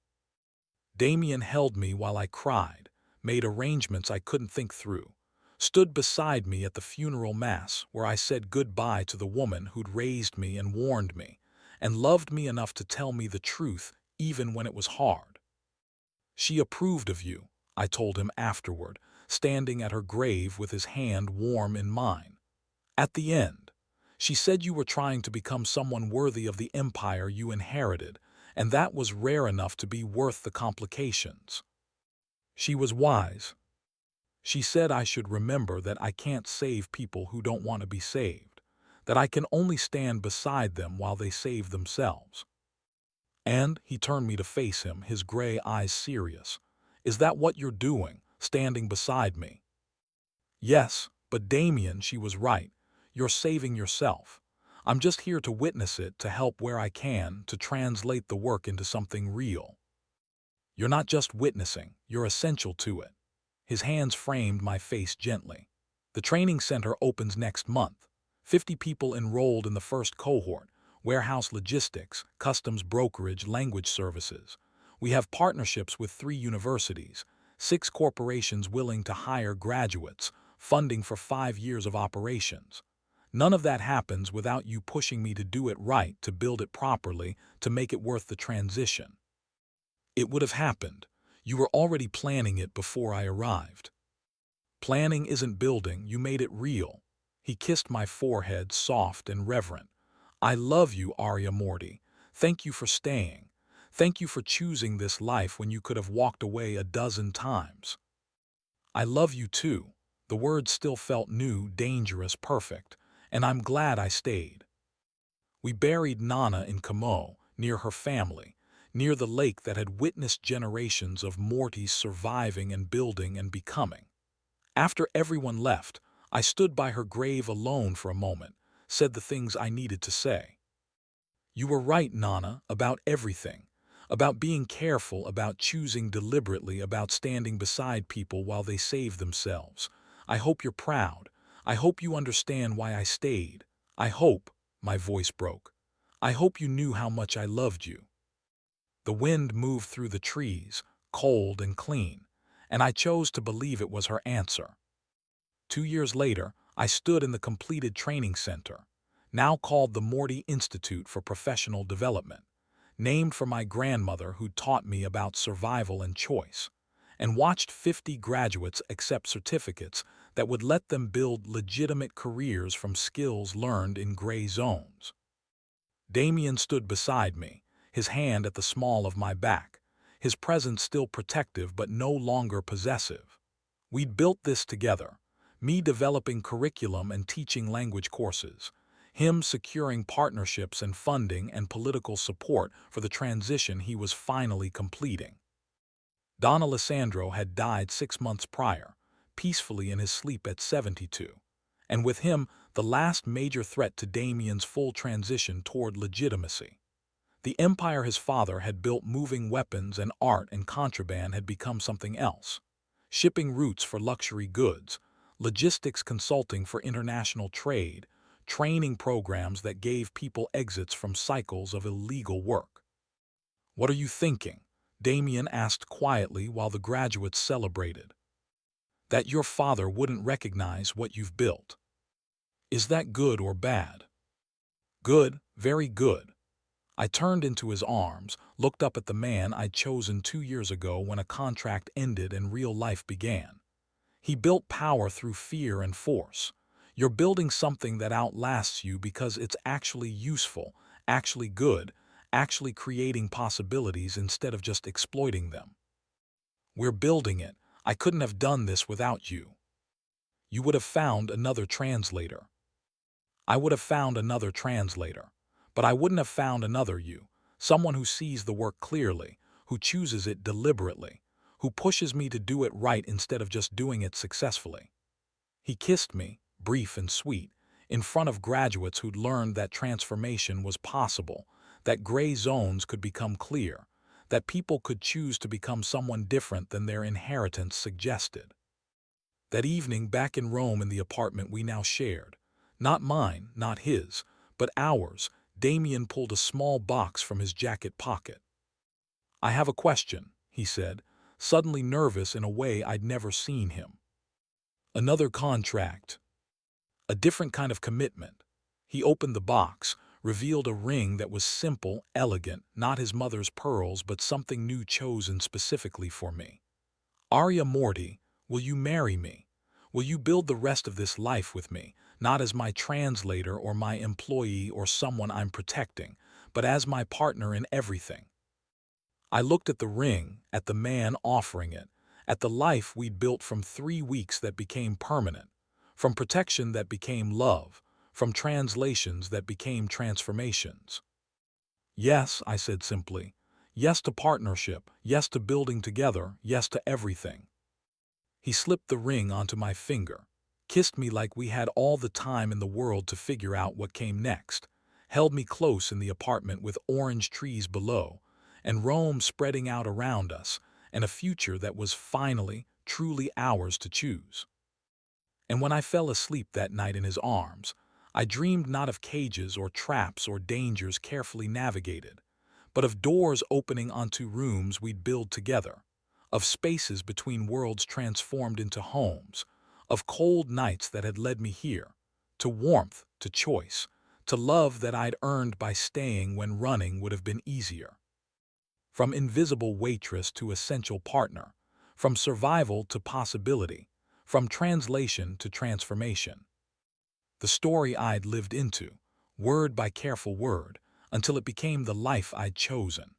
Damien held me while I cried, made arrangements I couldn't think through, stood beside me at the funeral mass where I said goodbye to the woman who'd raised me and warned me, and loved me enough to tell me the truth even when it was hard. She approved of you, I told him afterward, standing at her grave with his hand warm in mine. At the end, she said you were trying to become someone worthy of the empire you inherited, and that was rare enough to be worth the complications. She was wise. She said I should remember that I can't save people who don't want to be saved, that I can only stand beside them while they save themselves. And he turned me to face him, his gray eyes serious. Is that what you're doing, standing beside me? Yes, but Damien, she was right. You're saving yourself. I'm just here to witness it, to help where I can, to translate the work into something real. You're not just witnessing, you're essential to it. His hands framed my face gently. The training center opens next month. 50 people enrolled in the first cohort, warehouse logistics, customs brokerage, language services. We have partnerships with 3 universities, 6 corporations willing to hire graduates, funding for 5 years of operations. None of that happens without you pushing me to do it right, to build it properly, to make it worth the transition. It would have happened. You were already planning it before I arrived. Planning isn't building, you made it real. He kissed my forehead, soft and reverent. I love you, Arya Morty. Thank you for staying. Thank you for choosing this life when you could have walked away a dozen times. I love you too. The words still felt new, dangerous, perfect, and I'm glad I stayed. We buried Nana in Kamo, near her family, near the lake that had witnessed generations of Mortys surviving and building and becoming. After everyone left, I stood by her grave alone for a moment, said the things I needed to say. You were right, Nana, about everything. About being careful, about choosing deliberately, about standing beside people while they save themselves. I hope you're proud. I hope you understand why I stayed. I hope, my voice broke. I hope you knew how much I loved you. The wind moved through the trees, cold and clean, and I chose to believe it was her answer. 2 years later, I stood in the completed training center, now called the Morty Institute for Professional Development, named for my grandmother who taught me about survival and choice, and watched 50 graduates accept certificates that would let them build legitimate careers from skills learned in gray zones. Damien stood beside me, his hand at the small of my back, his presence still protective but no longer possessive. We'd built this together, me developing curriculum and teaching language courses, him securing partnerships and funding and political support for the transition he was finally completing. Don Alessandro had died 6 months prior, peacefully in his sleep at 72, and with him the last major threat to Damien's full transition toward legitimacy. The empire his father had built, moving weapons and art and contraband, had become something else. Shipping routes for luxury goods, logistics consulting for international trade, training programs that gave people exits from cycles of illegal work. "What are you thinking?" Damien asked quietly while the graduates celebrated. "That your father wouldn't recognize what you've built." "Is that good or bad?" "Good, very good." I turned into his arms, looked up at the man I'd chosen 2 years ago when a contract ended and real life began. He built power through fear and force. You're building something that outlasts you because it's actually useful, actually good, actually creating possibilities instead of just exploiting them. We're building it. I couldn't have done this without you. You would have found another translator. I would have found another translator. But I wouldn't have found another you, someone who sees the work clearly, who chooses it deliberately, who pushes me to do it right instead of just doing it successfully. He kissed me, brief and sweet, in front of graduates who'd learned that transformation was possible, that gray zones could become clear, that people could choose to become someone different than their inheritance suggested. That evening back in Rome in the apartment we now shared, not mine, not his, but ours, Damien pulled a small box from his jacket pocket. "I have a question," he said, suddenly nervous in a way I'd never seen him. "Another contract. A different kind of commitment." He opened the box, revealed a ring that was simple, elegant, not his mother's pearls but something new chosen specifically for me. "Aria Morti, will you marry me? Will you build the rest of this life with me, not as my translator or my employee or someone I'm protecting, but as my partner in everything?" I looked at the ring, at the man offering it, at the life we'd built from 3 weeks that became permanent, from protection that became love, from translations that became transformations. "Yes," I said simply. "Yes to partnership, yes to building together, yes to everything." He slipped the ring onto my finger, kissed me like we had all the time in the world to figure out what came next, held me close in the apartment with orange trees below, and Rome spreading out around us, and a future that was finally, truly ours to choose. And when I fell asleep that night in his arms, I dreamed not of cages or traps or dangers carefully navigated, but of doors opening onto rooms we'd build together, of spaces between worlds transformed into homes, of cold nights that had led me here, to warmth, to choice, to love that I'd earned by staying when running would have been easier. From invisible waitress to essential partner, from survival to possibility, from translation to transformation. The story I'd lived into, word by careful word, until it became the life I'd chosen.